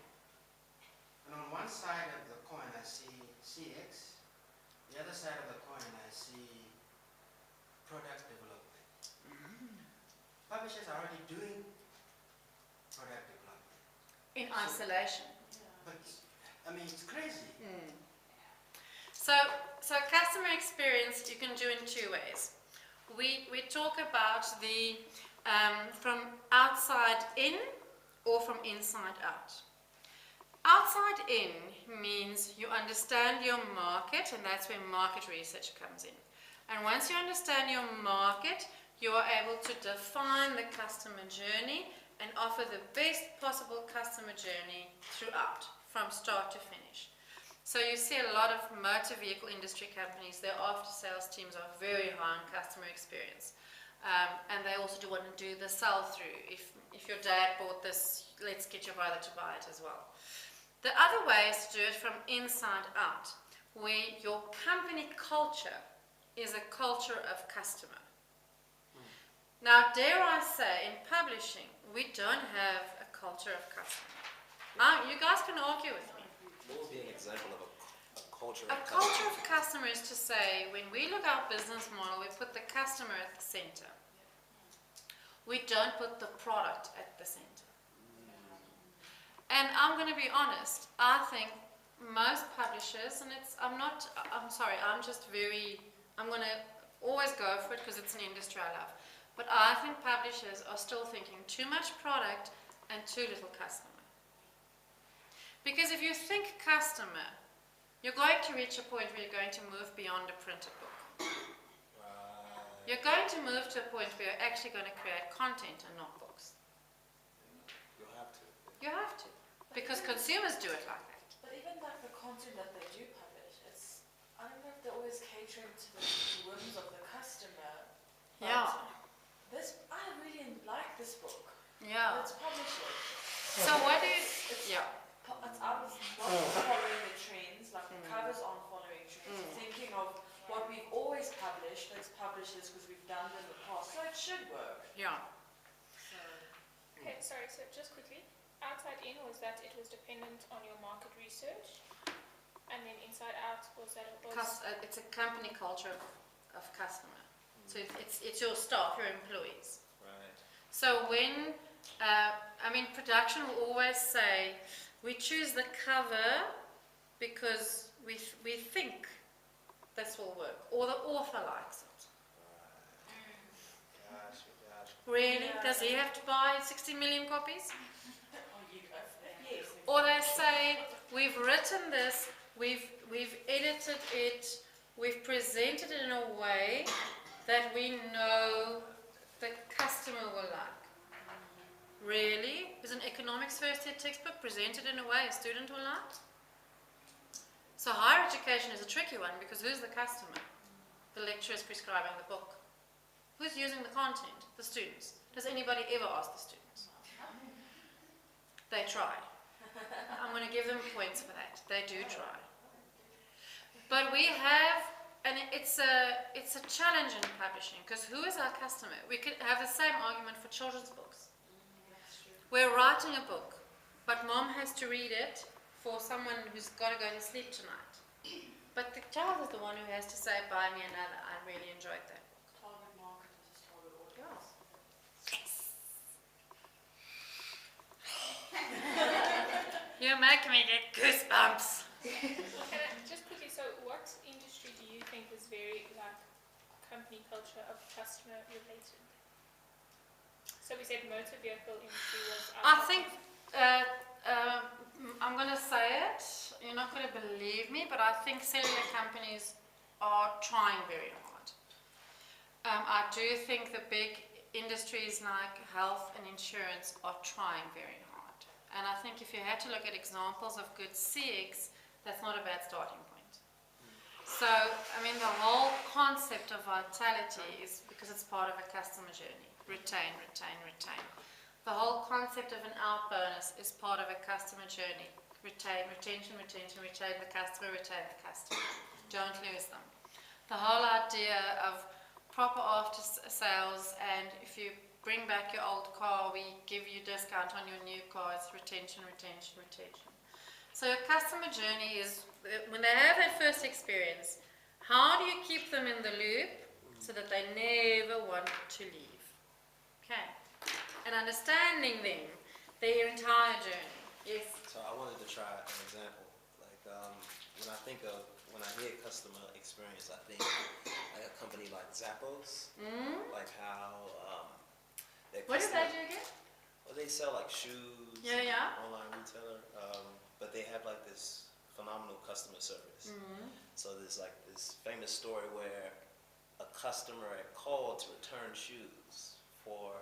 and on one side of the coin I see CX, the other side of the coin I see product development. Publishers are already doing product development, In isolation. but I mean it's crazy. So customer experience you can do in 2 ways. We talk about the from outside in or from inside out. Outside in means you understand your market, and that's where market research comes in. And once you understand your market, you are able to define the customer journey and offer the best possible customer journey throughout, from start to finish. So you see a lot of motor vehicle industry companies, their after sales teams are very high on customer experience. And they also do want to do the sell through. If your dad bought this, let's get your brother to buy it as well. The other way is to do it from inside out, where your company culture is a culture of customer. Now, dare I say, in publishing, we don't have a culture of customer. Now, you guys can argue with me. What would be an example of a culture A of culture of customer is to say, when we look at our business model, we put the customer at the center. We don't put the product at the center. And I'm going to be honest, I think most publishers, and I'm going to always go for it because it's an industry I love, but I think publishers are still thinking too much product and too little customer. Because if you think customer, you're going to reach a point where you're going to move beyond a printed book. You're going to move to a point where you're actually going to create content and not books. You have to. You have to. Because consumers do it like that. But even like the content that they do publish, I don't know if they're always catering to the whims of the customer. But Yeah. I really like this book. Yeah. Let's publish it. So what do you... It's Yeah. It's out of not following the trends, like the covers aren't following trends. Thinking of what we've always published, let's publish this because we've done it in the past, so it should work. Yeah. So, Okay, sorry, so just quickly, outside in was that it was dependent on your market research, and then inside out was that it was... It's a company culture of customer. So it's your staff, your employees. Right. So when, production will always say, we choose the cover because we think this will work, or the author likes it. Right. Gotcha. Really? Yeah. Does he have to buy 60 million copies? Oh, you go for that. Yes. Or they say, we've written this, we've edited it, we've presented it in a way that we know the customer will like. Really? Is an economics first year textbook presented in a way a student will like? So higher education is a tricky one because who's the customer? The lecturer is prescribing the book. Who's using the content? The students. Does anybody ever ask the students? They try. I'm going to give them points for that. They do try. But we have, and it's a challenge in publishing because who is our customer? We could have the same argument for children's books. We're writing a book, but mom has to read it for someone who's got to go to sleep tonight. But the child is the one who has to say, buy me another. I really enjoyed that. Target market is target audience. You're making me get goosebumps. Can I just quickly, so what industry do you think is very company culture of customer related? So we said motor vehicle industry was. I think I'm going to say it. You're not going to believe me, but I think cellular companies are trying very hard. I do think the big industries like health and insurance are trying very hard. And I think if you had to look at examples of good CX, that's not a bad starting point. So, the whole concept of vitality is because it's part of a customer journey. Retain, retain, retain. The whole concept of an out bonus is part of a customer journey. Retain, retention, retention, retain the customer, retain the customer. Don't lose them. The whole idea of proper after sales, and if you bring back your old car, we give you discount on your new car. It's retention, retention, retention. So your customer journey is, when they have that first experience, how do you keep them in the loop so that they never want to leave? Okay. And understanding them, their entire journey. Yes. So I wanted to try an example. When I hear customer experience, I think like a company like Zappos, like how What do they do again? Well, they sell like shoes, Yeah. online retailer, but they have like this phenomenal customer service. So there's like this famous story where a customer had called to return shoes for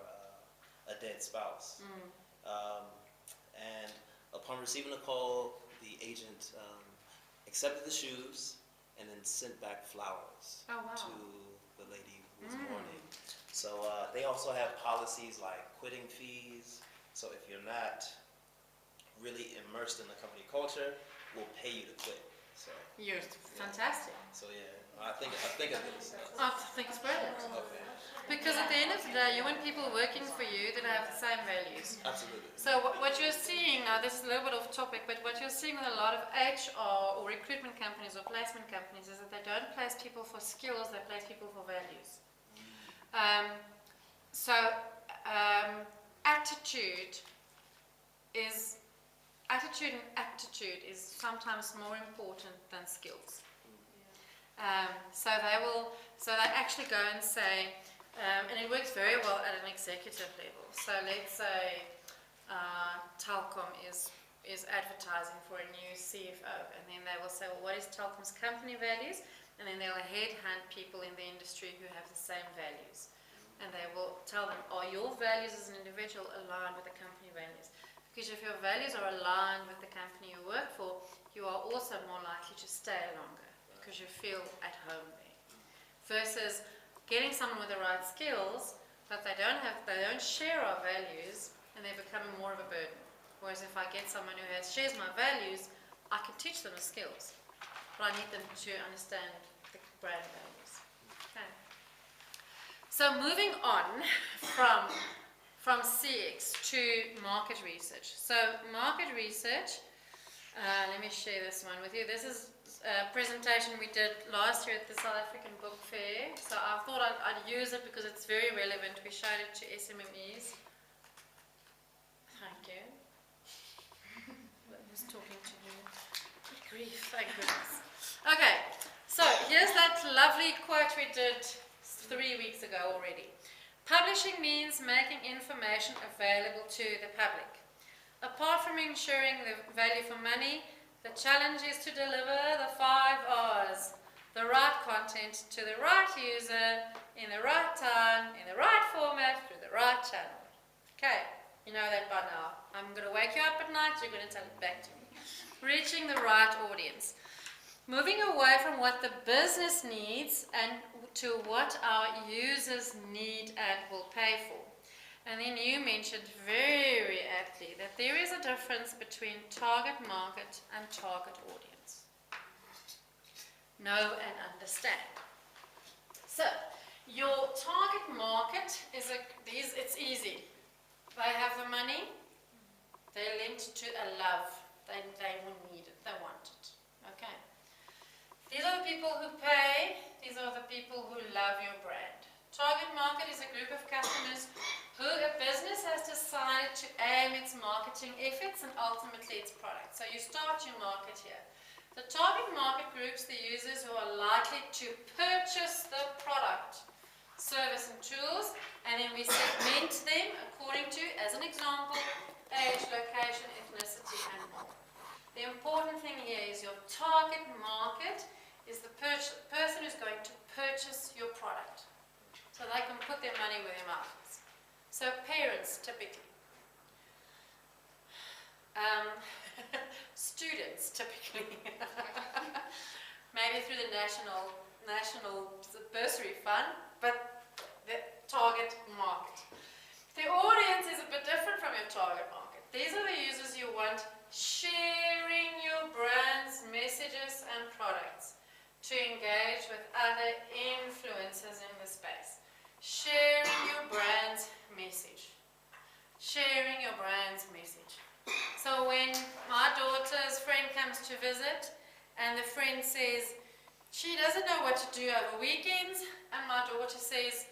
a dead spouse. And upon receiving the call, the agent accepted the shoes and then sent back flowers to the lady who was mourning. So they also have policies like quitting fees. So if you're not really immersed in the company culture, we'll pay you to quit. So You're fantastic. so yeah, I think of this. I think it's brilliant. Okay, Because at the end of the day, you want people working for you that have the same values. absolutely. So what you're seeing now, this is a little bit off topic, but what you're seeing with a lot of HR or recruitment companies or placement companies is that they don't place people for skills, they place people for values. Attitude and aptitude is sometimes more important than skills. So they actually go and say, and it works very well at an executive level. So let's say Telkom is advertising for a new CFO, and then they will say, well, what is Telkom's company values? And then they'll headhunt people in the industry who have the same values. And they will tell them, are your values as an individual aligned with the company values? Because if your values are aligned with the company you work for, you are also more likely to stay longer because you feel at home there. Versus getting someone with the right skills, but they don't share our values, and they become more of a burden. Whereas if I get someone who shares my values, I can teach them the skills, but I need them to understand the brand values. Okay. So moving on from CX to market research. So market research, let me share this one with you. This is presentation we did last year at the South African Book Fair. So I thought I'd use it because it's very relevant. We showed it to SMMEs. Thank you. I was talking to you. Good grief, thank goodness. Okay, so here's that lovely quote we did 3 weeks ago already. Publishing means making information available to the public. Apart from ensuring the value for money, the challenge is to deliver the 5 R's, the right content to the right user, in the right time, in the right format, through the right channel. Okay, you know that by now. I'm going to wake you up at night, you're going to tell it back to me. Reaching the right audience. Moving away from what the business needs and to what our users need and will pay for. And then you mentioned very aptly that there is a difference between target market and target audience. Know and understand. So, your target market is it's easy. They have the money, they're linked to a love. They will need it, they want it. Okay. These are the people who pay, these are the people who love your brand. Target market is a group of customers who a business has decided to aim its marketing efforts and ultimately its product. So you start your market here. The target market groups the users who are likely to purchase the product, service and tools, and then we segment them according to, as an example, age, location, ethnicity and more. The important thing here is your target market is the person who's going to purchase your product. So they can put their money where their mouth is. So parents, typically. Students, typically. Maybe through the national bursary fund, but the target market. The audience is a bit different from your target market. These are the users you want sharing your brand's messages and products to engage with other influencers in the space. Sharing your brand's message. Sharing your brand's message. So when my daughter's friend comes to visit and the friend says she doesn't know what to do over weekends, and my daughter says,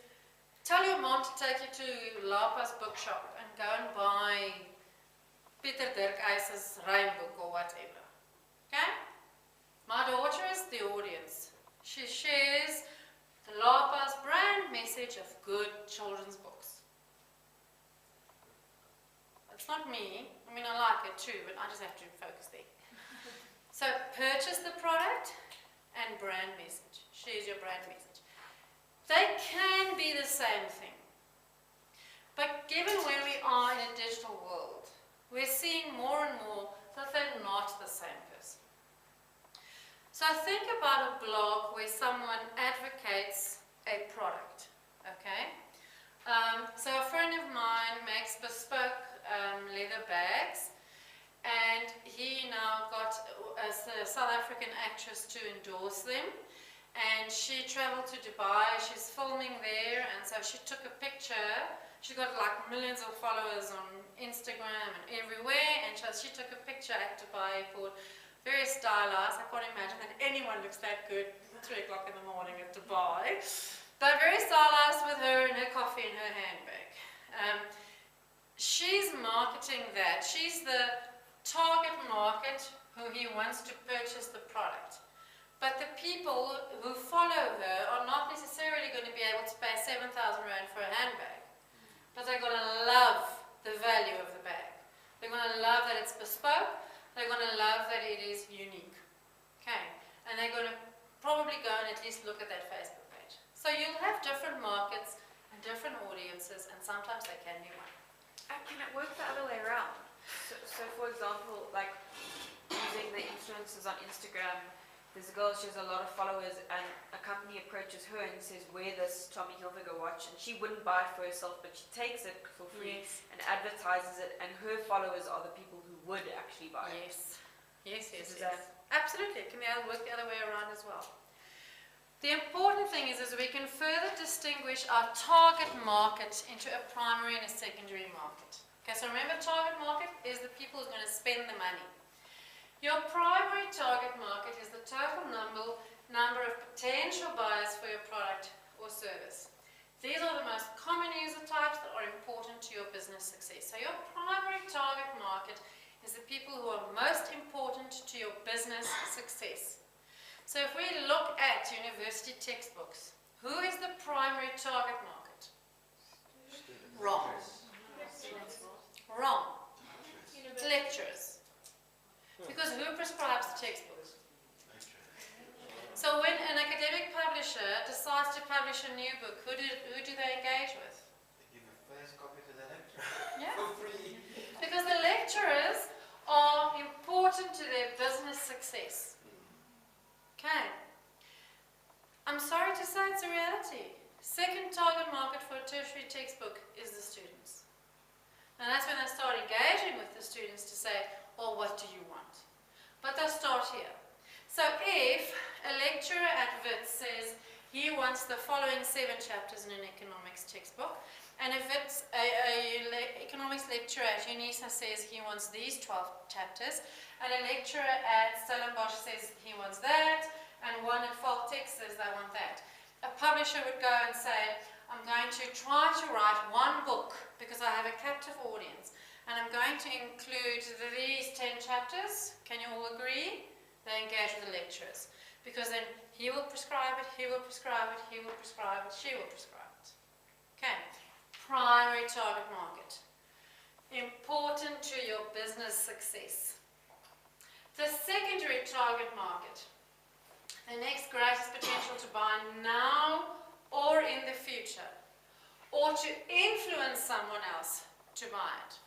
tell your mom to take you to Lapa's bookshop and go and buy Pieter Dirk Eys's Rijmboek or whatever. Okay? My daughter is the audience. She shares the Lapa's brand message of good children's books. It's not me. I mean, I like it too, but I just have to focus there. So purchase the product and brand message. Shares your brand message. They can be the same thing. But given where we are in a digital world, we're seeing more and more that they're not the same person. So think about a blog where someone advocates a product, okay? So a friend of mine makes bespoke leather bags, and he now got a South African actress to endorse them, and she traveled to Dubai, she's filming there, and so she took a picture. She's got like millions of followers on Instagram and everywhere, and so she took a picture at Dubai Airport. Very stylized. I can't imagine that anyone looks that good at 3 o'clock in the morning at Dubai. But very stylized with her and her coffee and her handbag. She's marketing that. She's the target market who he wants to purchase the product. But the people who follow her are not necessarily going to be able to pay 7,000 Rand for a handbag. But they're going to love the value of the bag. They're going to love that it's bespoke. They're going to love that it is unique. Okay? And they're going to probably go and at least look at that Facebook page. So you'll have different markets and different audiences, and sometimes they can be one. And can it work the other way around? So for example, like using the influencers on Instagram, there's a girl, she has a lot of followers, and a company approaches her and says, wear this Tommy Hilfiger watch, and she wouldn't buy it for herself, but she takes it for free and advertises it, and her followers are the people who would actually buy it. Yes. Absolutely, it can work the other way around as well. The important thing is we can further distinguish our target market into a primary and a secondary market. Okay, so remember, target market is the people who are going to spend the money. Your primary target market is the total number of potential buyers for your product or service. These are the most common user types that are important to your business success. So your primary target market is the people who are most important to your business success. So if we look at university textbooks, who is the primary target market? Wrong. Wrong. It's lecturers. Because who prescribes the textbooks? So when an academic publisher decides to publish a new book, who do they engage with? They give a first copy to the lecturer Yeah. for free. Because the lecturers are important to their business success. Okay. I'm sorry to say it's a reality. Second target market for a tertiary textbook is the students. And that's when they start engaging with the students to say, well, what do you want? But they'll start here. So if a lecturer at WITS says he wants the following 7 chapters in an economics textbook, and if it's an economics lecturer at UNISA says he wants these 12 chapters, and a lecturer at Stellenbosch says he wants that, and one at Faltech says they want that, a publisher would go and say, I'm going to try to write one book because I have a captive audience, and I'm going to include these 10 chapters. Can you all agree? They engage with the lecturers, because then he will prescribe it, he will prescribe it, he will prescribe it, she will prescribe it. Okay, primary target market. Important to your business success. The secondary target market. The next greatest potential to buy now or in the future, or to influence someone else to buy it.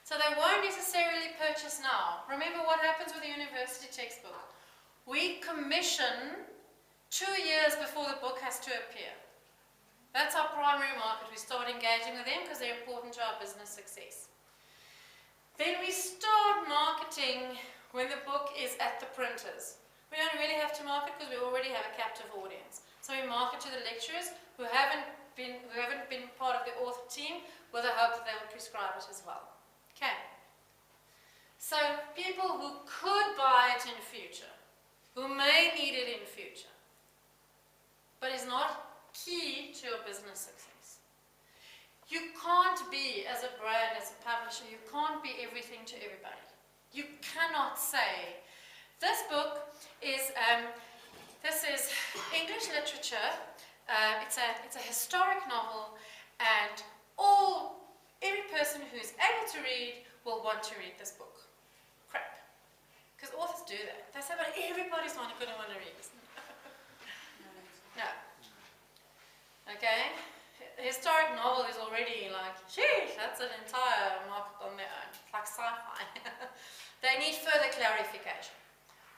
So they won't necessarily purchase now. Remember what happens with a university textbook. We commission 2 years before the book has to appear. That's our primary market. We start engaging with them because they're important to our business success. Then we start marketing when the book is at the printers. We don't really have to market because we already have a captive audience. So we market to the lecturers who haven't been part of the author team with the hope that they will prescribe it as well. Okay. So people who could buy it in future, who may need it in future, but is not key to your business success. You can't be, as a brand, as a publisher, you can't be everything to everybody. You cannot say, this book is, this is English literature, it's a historic novel, and every person who's able to read will want to read this book. Crap. Because authors do that. They say, but everybody's going to want to read this. No. Okay? A historic novel is already like, sheesh, that's an entire market on their own. It's like sci-fi. They need further clarification.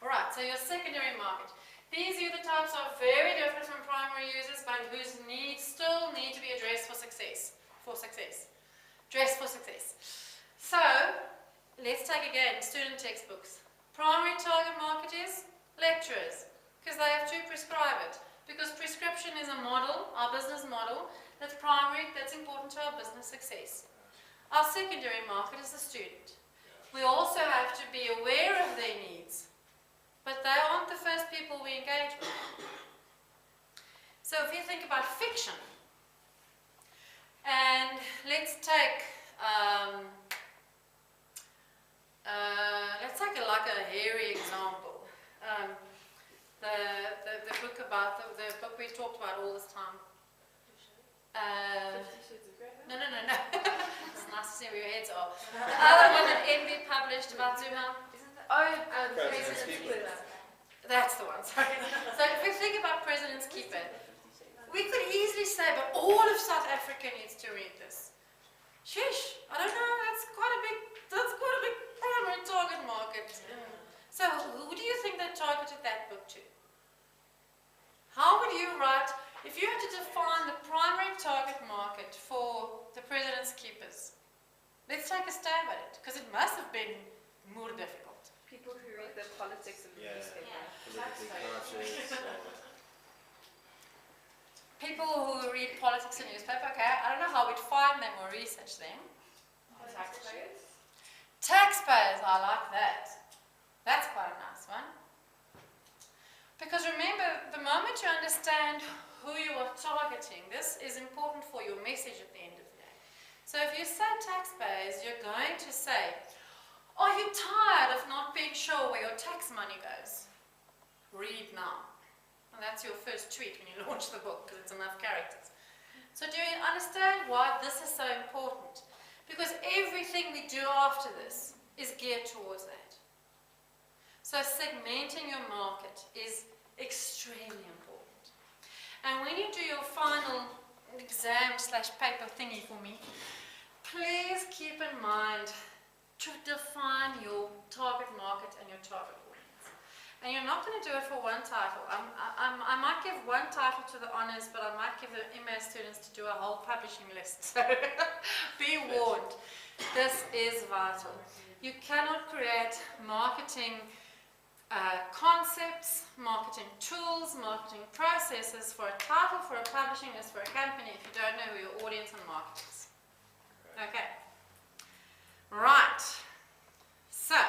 Alright, so your secondary market. These user types are very different from primary users, but whose needs still need to be addressed for success. Dressed for success. So, let's take again student textbooks. Primary target market is lecturers, because they have to prescribe it. Because prescription is a model, our business model, that's primary, that's important to our business success. Our secondary market is the student. We also have to be aware of their needs, but they aren't the first people we engage with. So if you think about fiction, and let's take like a hairy example. The book about the book we talked about all this time. No. It's nice to see where your heads are. The other one that Envy published about Zuma. President's Keeper. That's the one, sorry. So if we think about President's Keeper, we could easily say, but all of South Africa needs to read this. Sheesh, I don't know, that's quite a big primary target market. So who do you think they targeted that book to? How would you write, if you had to define the primary target market for the President's Keepers, let's take a stab at it, because it must have been more difficult. People who read the politics of the newspaper. Politically conscious. People who read politics in newspaper, okay, I don't know how we'd find them or research them. Taxpayers? Taxpayers, I like that. That's quite a nice one. Because remember, the moment you understand who you are targeting, this is important for your message at the end of the day. So if you say taxpayers, you're going to say, are you tired of not being sure where your tax money goes? Read now. And that's your first tweet when you launch the book, because it's enough characters. So do you understand why this is so important? Because everything we do after this is geared towards that. So segmenting your market is extremely important. And when you do your final exam/paper thingy for me, please keep in mind to define your target market and your target audience. And you're not going to do it for one title. I might give one title to the honours, but I might give the MA students to do a whole publishing list. So be warned, this is vital. You cannot create marketing concepts, marketing tools, marketing processes for a title, for a publishing list, for a company if you don't know who your audience and market is. Okay. Right. So,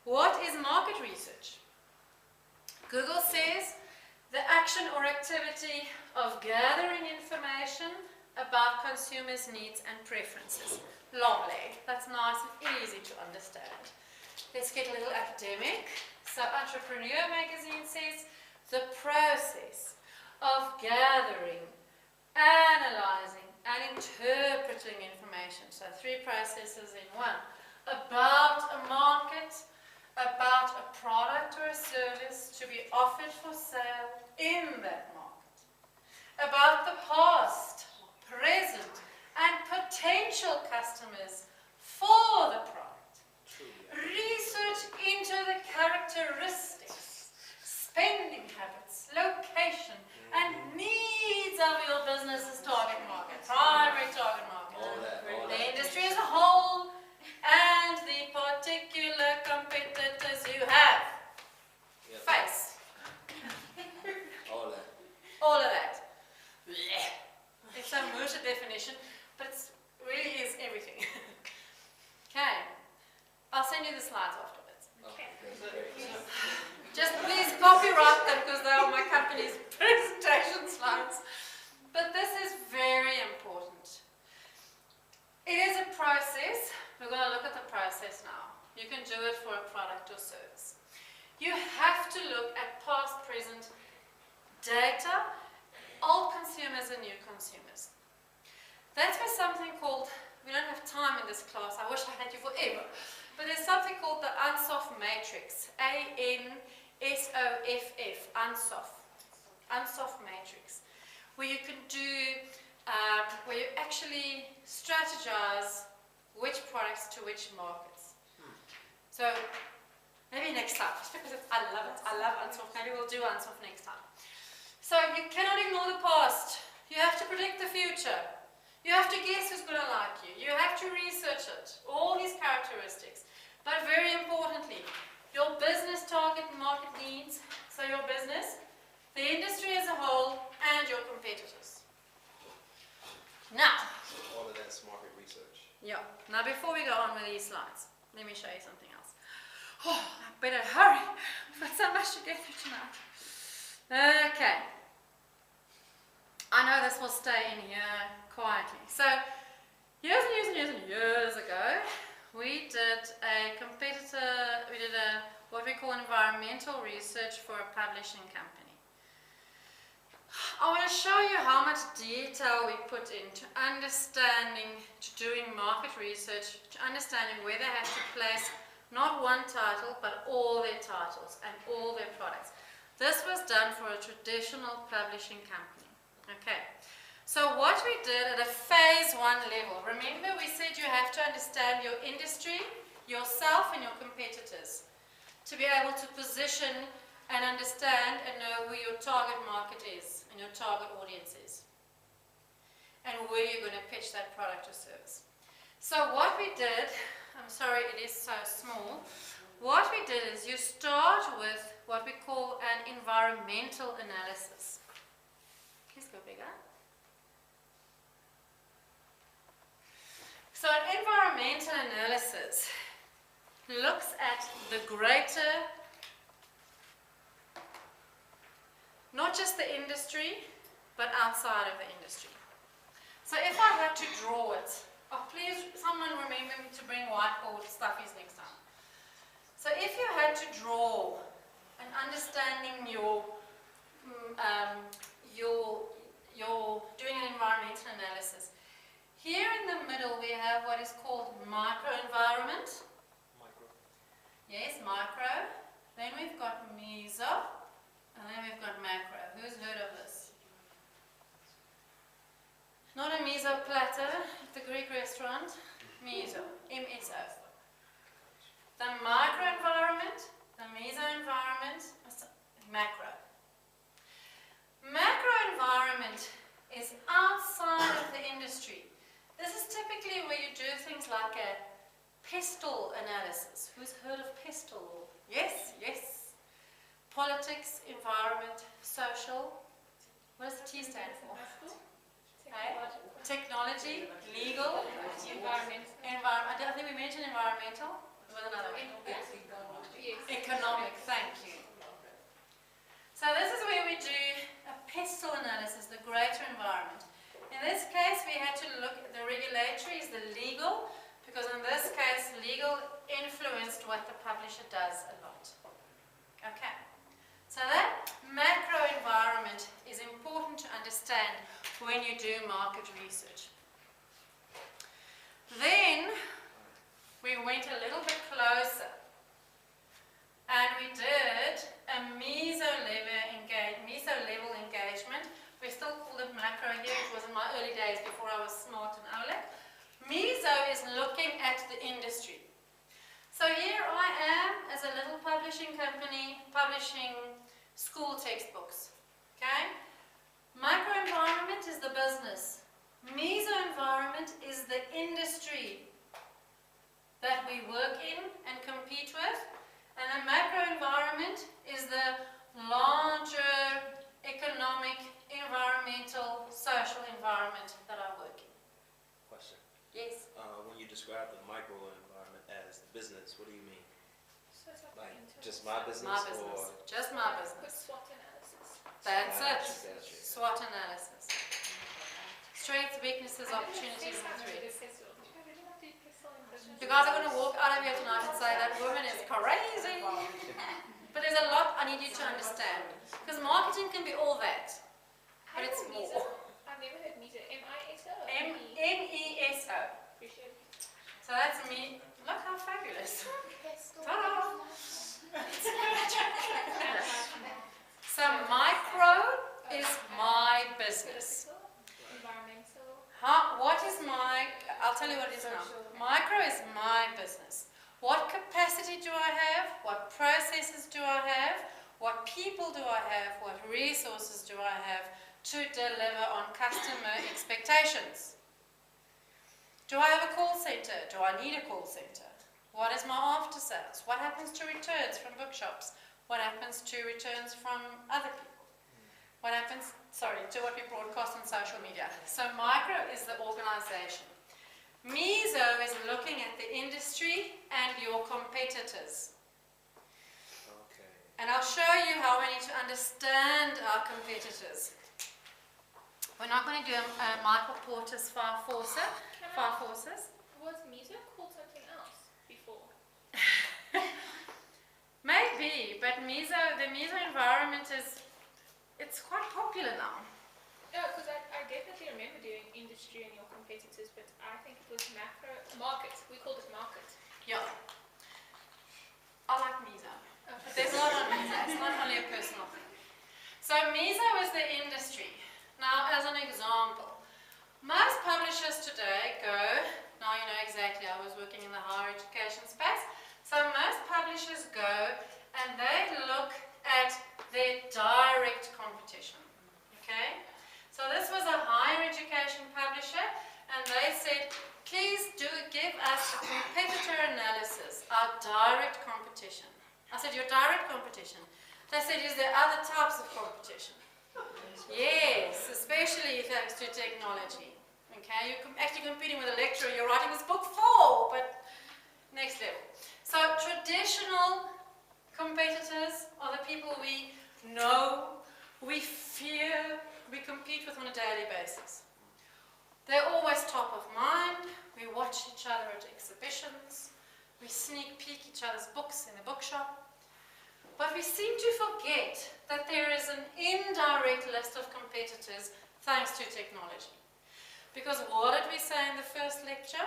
what is market research? Google says the action or activity of gathering information about consumers' needs and preferences. Lovely. That's nice and easy to understand. Let's get a little academic. So Entrepreneur magazine says the process of gathering, analyzing, and interpreting information. So 3 processes in one. About a market, about a product or a service to be offered for sale in that market. About the past, present, and potential customers for the product. Research into the characteristics, spending habits, location, and needs of your business's target market, primary target market, the industry as a whole, and the particular competitors you have. Yep. Face. All that. All of that. Blech. It's a Moosha definition, but it really is everything. Okay. I'll send you the slides afterwards. Okay. Just please copyright them because they are my company's presentation slides. But this is very important. It is a process. We're going to look at the process now. You can do it for a product or service. You have to look at past, present data, old consumers and new consumers. That's where something called, we don't have time in this class, I wish I had you forever, but there's something called the Ansoff matrix, A-N-S-O-F-F, Ansoff matrix, where you can do, where you actually strategize which products to which markets. So maybe next time, just because I love it. I love Ansoff. Maybe we'll do Ansoff next time. So you cannot ignore the past. You have to predict the future. You have to guess who's going to like you. You have to research it. All these characteristics. But very importantly, your business target market needs, so your business, the industry as a whole, and your competitors. Now, All of that's market research. yeah. Now before we go on with these slides, let me show you something else. Oh, I better hurry. I've got so much to get through tonight. Okay. I know this will stay in here quietly. So, years and years and years and years ago, we did a competitor, we did a what we call environmental research for a publishing company. I want to show you how much detail we put into understanding, to doing market research, to understanding where they have to place not one title, but all their titles and all their products. This was done for a traditional publishing company. Okay, so what we did at a phase 1 level, remember we said you have to understand your industry, yourself and your competitors to be able to position and understand and know who your target market is and your target audience is and where you're going to pitch that product or service. So what we did, I'm sorry it is so small, what we did is you start with what we call an environmental analysis. Please go bigger. So an environmental analysis looks at the greater, not just the industry, but outside of the industry. So if I had to draw it, oh please someone remember me to bring whiteboard stuffies next time. So if you had to draw an understanding your doing an environmental analysis, here in the middle we have what is called microenvironment. Micro. Yes, micro. Then we've got meso, and then we've got macro. Who's heard of this? Not a meso platter at the Greek restaurant. Meso, M-S-O. The microenvironment, the mesoenvironment, macro. Macroenvironment is outside of the industry. This is typically where you do things like a PESTEL analysis. Who's heard of PESTEL? Yes, yes. Politics, environment, social. What does the T stand for? Technology, legal, environment. I think we mentioned environmental. There was another one. Economic, thank you. So this is where we do a PESTEL analysis, the greater environment. In this case, we had to look at the regulatory is the legal, because in this case, legal influenced what the publisher does a lot. Okay. So that macro environment is important to understand when you do market research. Then we went a little bit closer and we did a meso level engagement. We still call it macro here. It was in my early days before I was smart and OLEC. Meso is looking at the industry. So here I am as a little publishing company publishing school textbooks. Okay? Microenvironment is the business. Mesoenvironment is the industry that we work in and compete with. And the macroenvironment is the larger economic, environmental, social environment that I work in. Question. Yes? When you describe the microenvironment as business, what do you mean? So it's Like internal. just my business, My business. or? Just my With business. SWOT analysis. That's it. Gotcha. SWOT analysis. Strengths, weaknesses, opportunities, and threats. You guys are going to walk out of here tonight and say that woman is crazy. But there's a lot I need you to understand. Because marketing can be all that. But it's more. I've never heard meso. M-I-S-O? M-E-S-O. Appreciate it. So that's me. Look how fabulous. Pestle. Ta-da! So micro is my business. Environmental. What is my, I'll tell you what it is now. Micro is my business. What capacity do I have? What processes do I have? What people do I have? What resources do I have to deliver on customer expectations? Do I have a call center? Do I need a call center? What is my after sales? What happens to returns from bookshops? What happens to returns from other people? What happens, to what we broadcast on social media. So micro is the organization. Meso is looking at the industry and your competitors. Okay. And I'll show you how we need to understand our competitors. We're not going to do a Michael Porter's five forces. Was meso called something else before? Maybe, but the meso environment it's quite popular now. No, because I definitely remember doing industry and your competitors, but I think it was market. We called it market. Yeah. I like meso. Okay. But there's a lot on meso. It's not only a personal thing. So meso is the industry. Now, as an example, most publishers today go, now you know exactly, I was working in the higher education space, so most publishers go and they look at their direct competition. Okay? So this was a higher education publisher and they said, please do give us a competitor analysis, our direct competition. I said, your direct competition. They said, is there other types of competition? Yes, especially thanks to technology. Okay, you're actually competing with a lecturer you're writing this book for, but next level. So watch each other at exhibitions, we sneak peek each other's books in a bookshop, but we seem to forget that there is an indirect list of competitors thanks to technology. Because what did we say in the first lecture?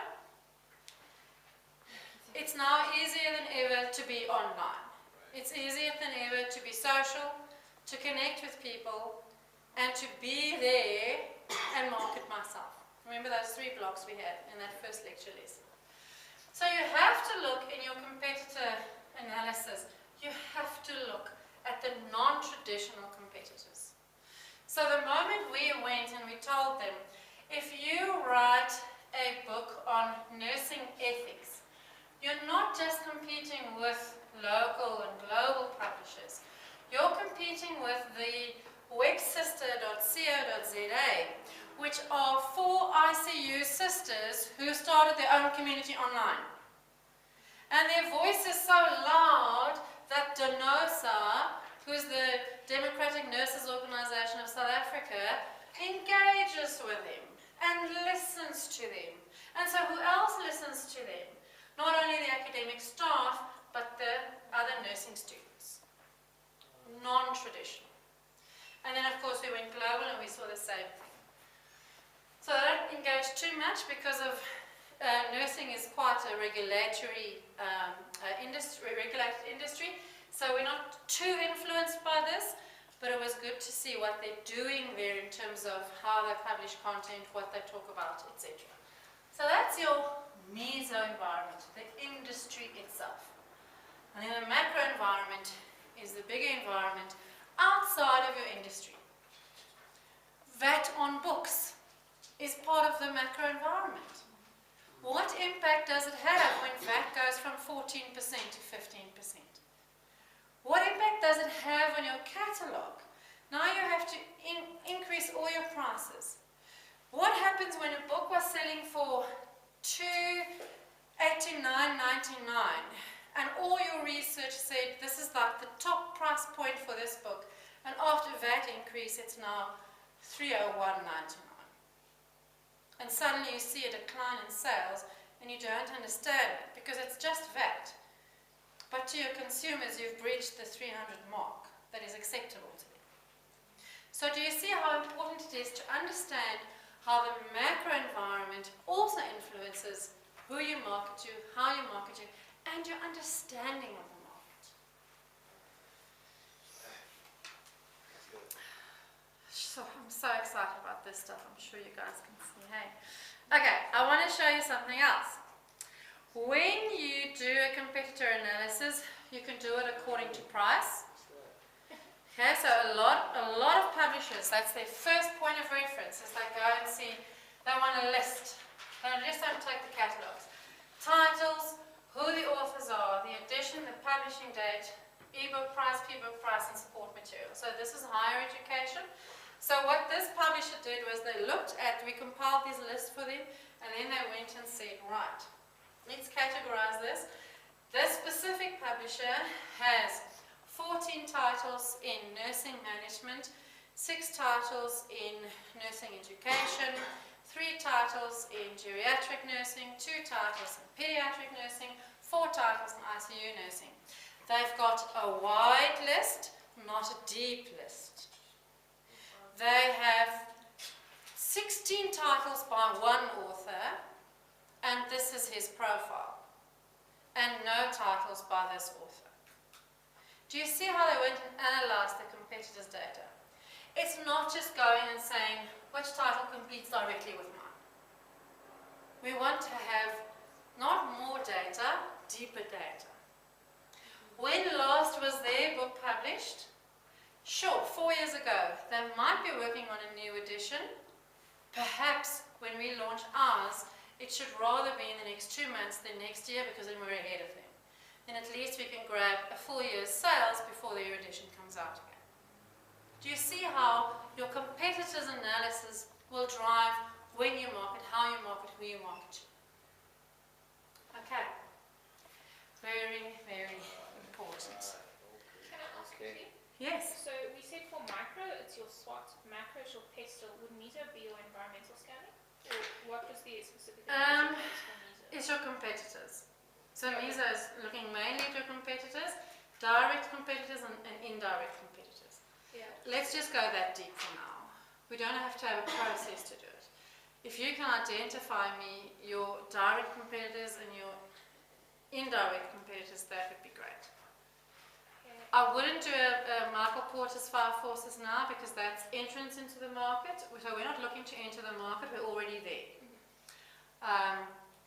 It's now easier than ever to be online. It's easier than ever to be social, to connect with people, and to be there and market myself. Remember those 3 blocks we had in that first lecture lesson. So you have to look in your competitor analysis, you have to look at the non-traditional competitors. So the moment we went and we told them, if you write a book on nursing ethics, you're not just competing with local and global publishers, you're competing with the websister.co.za, which are 4 ICU sisters who started their own community online. And their voice is so loud that DONOSA, who's the Democratic Nurses Organization of South Africa, engages with them and listens to them. And so who else listens to them? Not only the academic staff, but the other nursing students. Non-traditional. And then of course we went global and we saw the same thing. So I don't engage too much because of nursing is quite a regulatory regulated industry, so we're not too influenced by this, but it was good to see what they're doing there in terms of how they publish content, what they talk about, etc. So that's your meso environment, the industry itself. And then the macro environment is the bigger environment outside of your industry. VAT on books is part of the macro environment. What impact does it have when VAT goes from 14% to 15%? What impact does it have on your catalogue? Now you have to increase all your prices. What happens when a book was selling for $289.99 and all your research said this is like the top price point for this book, and after VAT increase it's now $301.99? And suddenly you see a decline in sales and you don't understand it because it's just VAT. But to your consumers, you've breached the 300 mark that is acceptable to them. So do you see how important it is to understand how the macro environment also influences who you market to, how you market to, and your understanding of the market? So I'm so excited about this stuff. I'm sure you guys can see. Hey. Okay, I want to show you something else. When you do a competitor analysis, you can do it according to price. Okay, so a lot of publishers, that's their first point of reference, is they go and see, they want a list. They just don't take the catalogs. Titles, who the authors are, the edition, the publishing date, ebook price, and support material. So this is higher education. So what this publisher did was they looked at, we compiled these lists for them, and then they went and said, right, let's categorize this. This specific publisher has 14 titles in nursing management, 6 titles in nursing education, 3 titles in geriatric nursing, 2 titles in pediatric nursing, 4 titles in ICU nursing. They've got a wide list, not a deep list. They have 16 titles by one author, and this is his profile, and no titles by this author. Do you see how they went and analyzed the competitors' data? It's not just going and saying which title competes directly with mine. We want to have not more data, deeper data. When last was their book published? Sure, 4 years ago. They might be working on a new edition. Perhaps when we launch ours, it should rather be in the next 2 months than next year, because then we're ahead of them. Then at least we can grab a full year's sales before the edition comes out again. Do you see how your competitors' analysis will drive when you market, how you market, who you market to? Okay. Very, very important. Can I ask quickly? Yes. So we said for micro, it's your SWOT. Macro is your PESTEL. Would MESO be your environmental scanning? Or what was the specific for MESO? it's your competitors. So MISA is looking mainly at your competitors, direct competitors and indirect competitors. Yeah. Let's just go that deep for now. We don't have to have a process to do it. If you can identify me your direct competitors and your indirect competitors, that would be great. I wouldn't do a Michael Porter's 5 Forces now because that's entrance into the market. So we're not looking to enter the market, we're already there.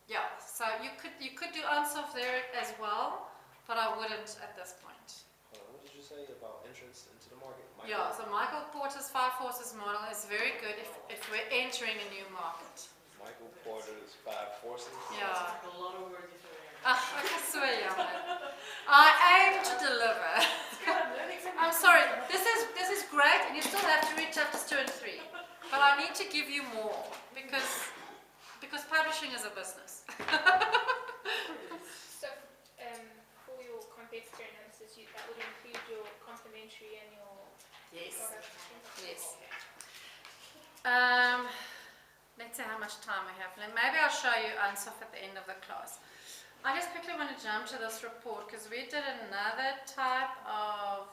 Yeah, so you could do Unsoft there as well, but I wouldn't at this point. What did you say about entrance into the market? Yeah, so Michael Porter's 5 Forces model is very good if we're entering a new market. Michael Porter's 5 Forces? Yeah. Like a lot of words you throw in. I swear, yeah. I aim to deliver. I'm sorry, this is great, and you still have to read chapters 2 and 3. But I need to give you more because publishing is a business. So, for your competitor analysis, that would include your complementary and your product. Yes. Let's see how much time we have. Maybe I'll show you Unsoft at the end of the class. I just quickly want to jump to this report because we did another type of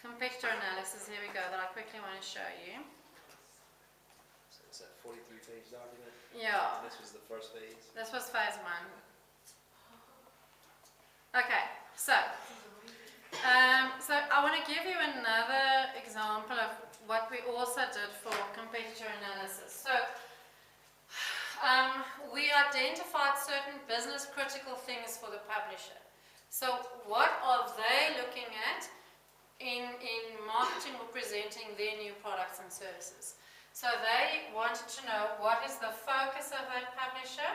competitor analysis. Here we go, that I quickly want to show you. So it's that 43-page document? Yeah. This was the first phase? This was phase 1. Okay, so I want to give you another example of what we also did for competitor analysis. So we identified certain business critical things for the publisher. So what are they looking at in marketing or presenting their new products and services? So they wanted to know what is the focus of that publisher,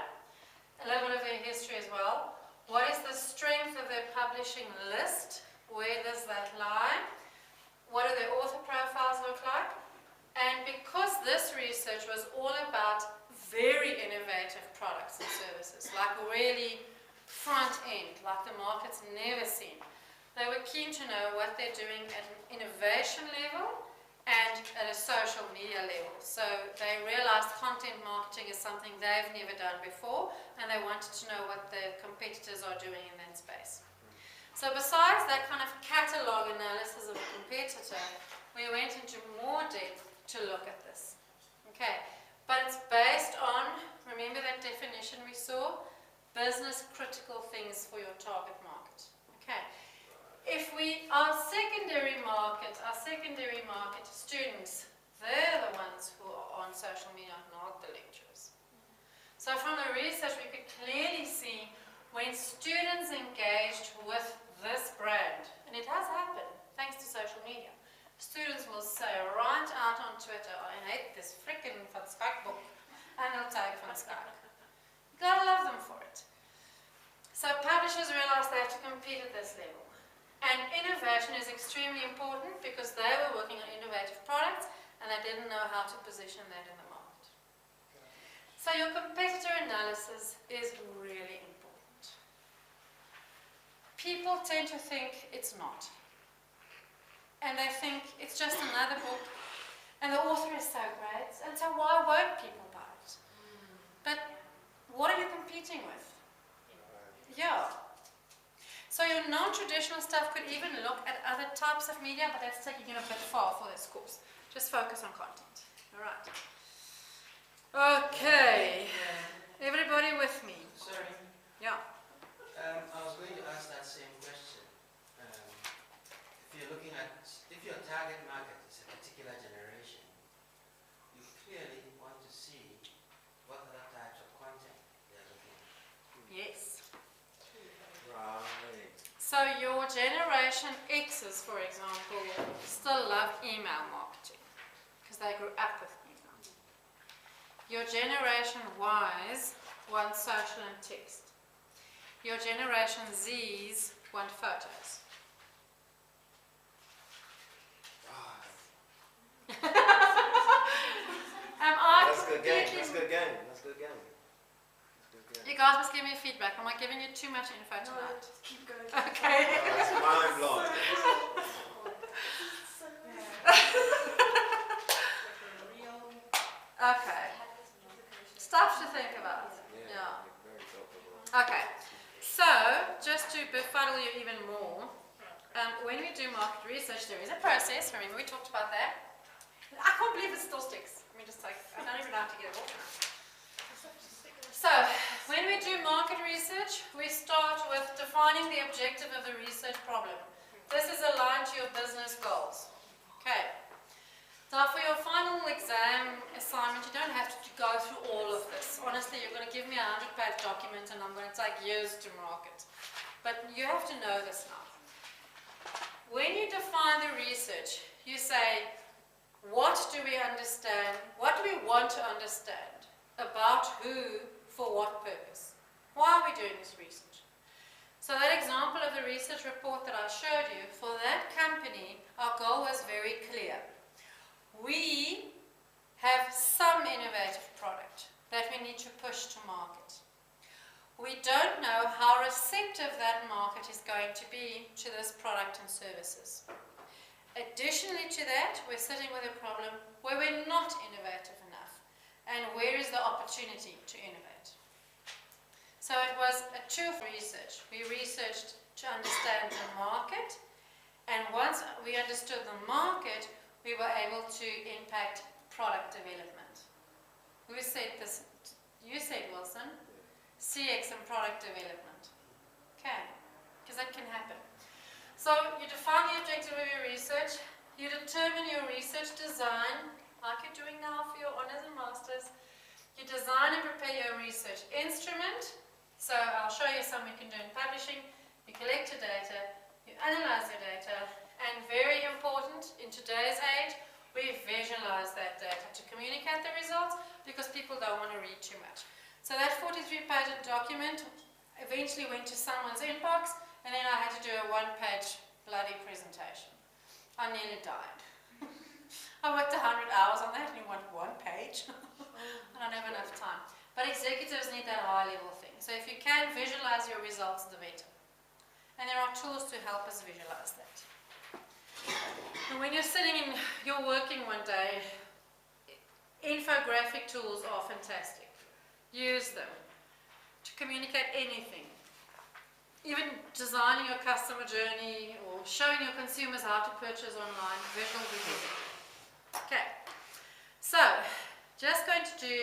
a little bit of their history as well. What is the strength of their publishing list? Where does that lie? What do their author profiles look like? And because this research was all about very innovative products and services, like really front end, like the market's never seen, they were keen to know what they're doing at an innovation level and at a social media level. So they realized content marketing is something they've never done before, and they wanted to know what the competitors are doing in that space. So besides that kind of catalog analysis of a competitor, we went into more depth to look at this. Okay, but it's based on, remember that definition we saw? Business critical things for your target market. Okay. If our secondary market students, they're the ones who are on social media, not the lecturers. So from the research, we could clearly see when students engaged with this brand, and it has happened thanks to social media, students will say right out on Twitter, I hate this freaking Van Skyke book, and they'll tag Van Skyke. You gotta love them for it. So publishers realize they have to compete at this level. And innovation is extremely important because they were working on innovative products and they didn't know how to position that in the market. So your competitor analysis is really important. People tend to think it's not. And they think it's just another book and the author is so great, and so why won't people buy it? But what are you competing with? Yeah. So your non-traditional stuff could even look at other types of media, but that's taking it a bit far for this course. Just focus on content. All right. Okay. Everybody with me? Sorry. Yeah. I was going to ask that same question. If your target market is a particular generation, you clearly want to see what other types of content they're looking at. Yes. Right. So your generation X's, for example, still love email marketing because they grew up with email. Your generation Y's want social and text. Your generation Z's want photos. That's good game. That's good game. That's good game. You guys must give me feedback. Am I giving you too much info tonight? No, keep going. Okay. That's mind blowing. Okay. Stuff to think about. befuddle you even more, when we do market research, there is a process. Remember, we talked about that. I can't believe it still sticks. Let me just like, I don't even know how to get it off now. So, when we do market research, we start with defining the objective of the research problem. This is aligned to your business goals. Okay. Now, for your final exam assignment, you don't have to go through all of this. Honestly, you're going to give me a 100-page document and I'm going to take years to mark it. But you have to know this now. When you define the research, you say, what do we understand? What do we want to understand about who, for what purpose? Why are we doing this research? So that example of the research report that I showed you, for that company, our goal was very clear. We have some innovative product that we need to push to market. We don't know how receptive that market is going to be to this product and services. Additionally to that, we're sitting with a problem where we're not innovative enough. And where is the opportunity to innovate? So it was a two research. We researched to understand the market, and once we understood the market, we were able to impact product development. Who said this? You said, Wilson. CX and product development. Okay, because that can happen. So you define the objective of your research, you determine your research design, like you're doing now for your honors and masters. You design and prepare your research instrument. So I'll show you some we can do in publishing. You collect your data, you analyze your data, and very important in today's age, we visualize that data to communicate the results because people don't want to read too much. So that 43-page document eventually went to someone's inbox, and then I had to do a one-page bloody presentation. I nearly died. I worked 100 hours on that and you want one page? I don't have enough time. But executives need that high-level thing. So if you can visualize your results, the better. And there are tools to help us visualize that. And when you're sitting in, you're working one day, infographic tools are fantastic. Use them to communicate anything. Even designing your customer journey or showing your consumers how to purchase online, visual. Okay, so just going to do,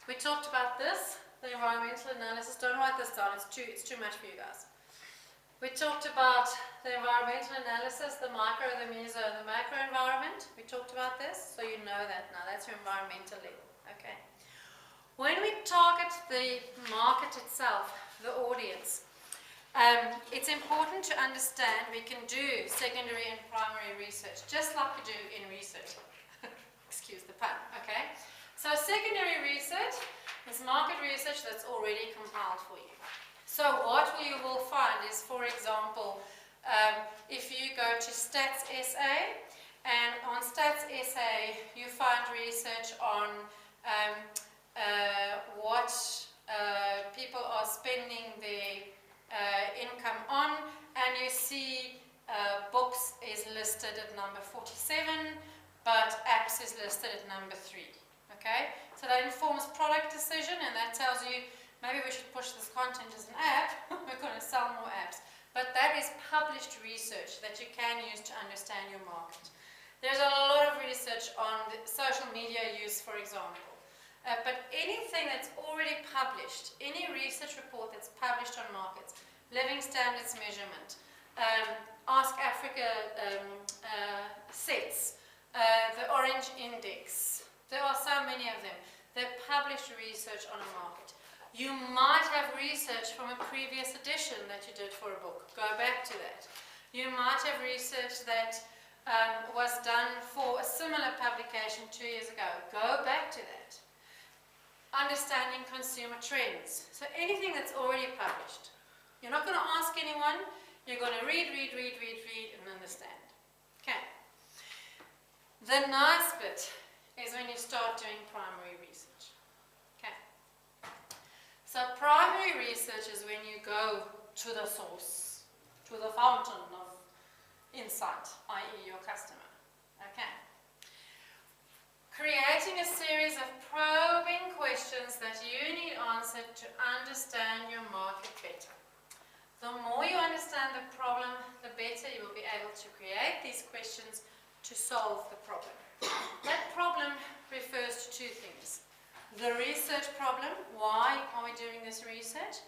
we talked about this, the environmental analysis. Don't write this down, it's too much for you guys. We talked about the environmental analysis, the micro, the meso, and the macro environment. We talked about this, so you know that now. That's your environmental level. Okay. When we target the market itself, the audience, it's important to understand we can do secondary and primary research, just like we do in research. Excuse the pun, okay? So secondary research is market research that's already compiled for you. So what you will find is, for example, if you go to Stats SA, and on Stats SA you find research on what people are spending their income on, and you see books is listed at number 47, but apps is listed at number 3. Okay, so that informs product decision, and that tells you maybe we should push this content as an app. We're going to sell more apps, but that is published research that you can use to understand your market. There's a lot of research on the social media use, for example. But anything that's already published, any research report that's published on markets, living standards measurement, Ask Africa sets, the Orange Index, there are so many of them. They're published research on a market. You might have research from a previous edition that you did for a book. Go back to that. You might have research that was done for a similar publication 2 years ago. Go back to that. Understanding consumer trends. So anything that's already published. You're not going to ask anyone. You're going to read, and understand. Okay. The nice bit is when you start doing primary research. Okay. So primary research is when you go to the source, to the fountain of insight, i.e. your customer. Okay. Creating a series of probing questions that you need answered to understand your market better. The more you understand the problem, the better you will be able to create these questions to solve the problem. That problem refers to two things. The research problem, why are we doing this research?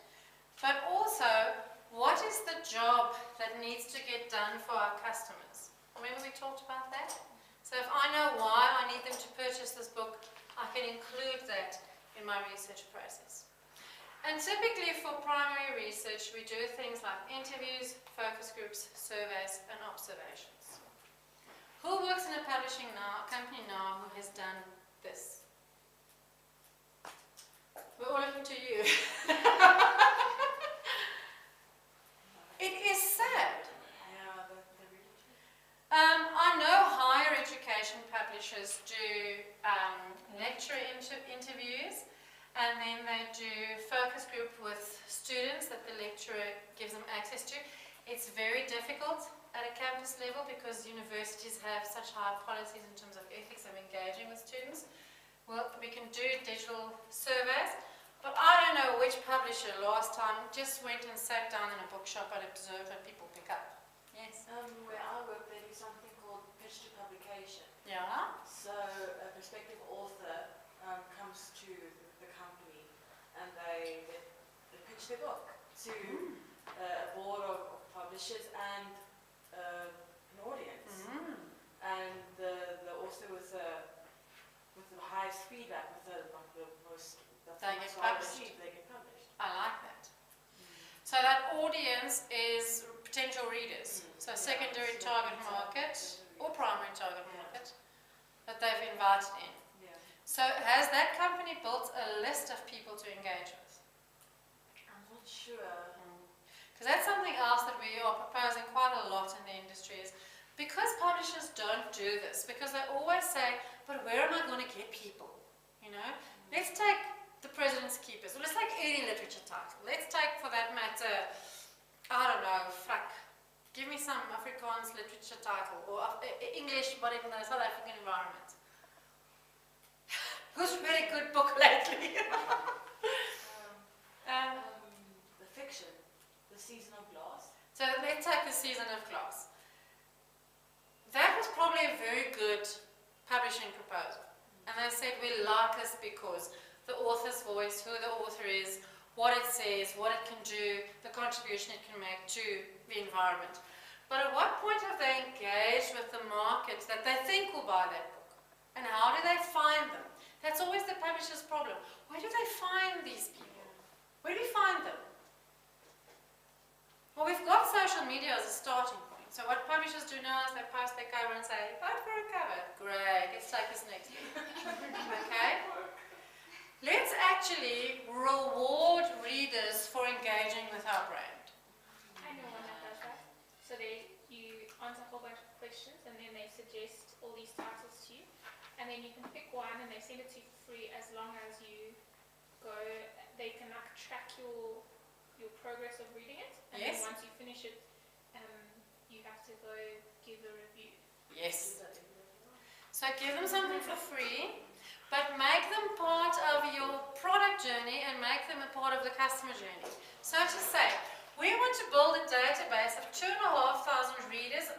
But also, what is the job that needs to get done for our customers? Remember we talked about that? So if I know why I need them to purchase this book, I can include that in my research process. And typically for primary research, we do things like interviews, focus groups, surveys, and observations. Who works in a publishing company now who has done this? We're all looking to you. It is sad. I know higher education publishers do lecture interviews, and then they do focus group with students that the lecturer gives them access to. It's very difficult at a campus level because universities have such high policies in terms of ethics of engaging with students. Well, we can do digital surveys, but I don't know which publisher last time just went and sat down in a bookshop and observed what people pick up. Yes? Where I work, they do something called pitch to publication. Yeah? So a prospective author comes to the company and they pitch their book to a board of publishers and an audience. And the author with the highest feedback, with the most They get published. they get published. I like that. So that audience is potential readers. So secondary target market or primary target market that they've invited in. Yeah. So has that company built a list of people to engage with? I'm not sure. Because that's something else that we are proposing quite a lot in the industry is because publishers don't do this, because they always say, but where am I going to get people? You know, let's take The President's Keepers. Well, let's take any literature title. Let's take, for that matter, I don't know, give me some Afrikaans literature title, or English, but in the South African environment. Who's read a good book lately? The fiction, The Season of Glass. So let's take The Season of Glass. That was probably a very good publishing proposal. And they said, we like this because the author's voice, who the author is, what it says, what it can do, the contribution it can make to the environment. But at what point have they engaged with the market that they think will buy that book? And how do they find them? That's always the publisher's problem. Where do they find these people? Where do we find them? Well, we've got social media as a starting point. So what publishers do now is they post their cover and say, vote for a cover. Great, let's take this next week. Okay? Let's actually reward readers for engaging with our brand. I know one that does that. So you answer a whole bunch of questions and then they suggest all these titles to you. And then you can pick one and they send it to you for free as long as you go, they can like track your progress of reading it. And Yes. then once you finish it, you have to go give a review. Yes. So give them something for free, but make them part of your product journey and make them a part of the customer journey. So to say, we want to build a database of 2,500 readers,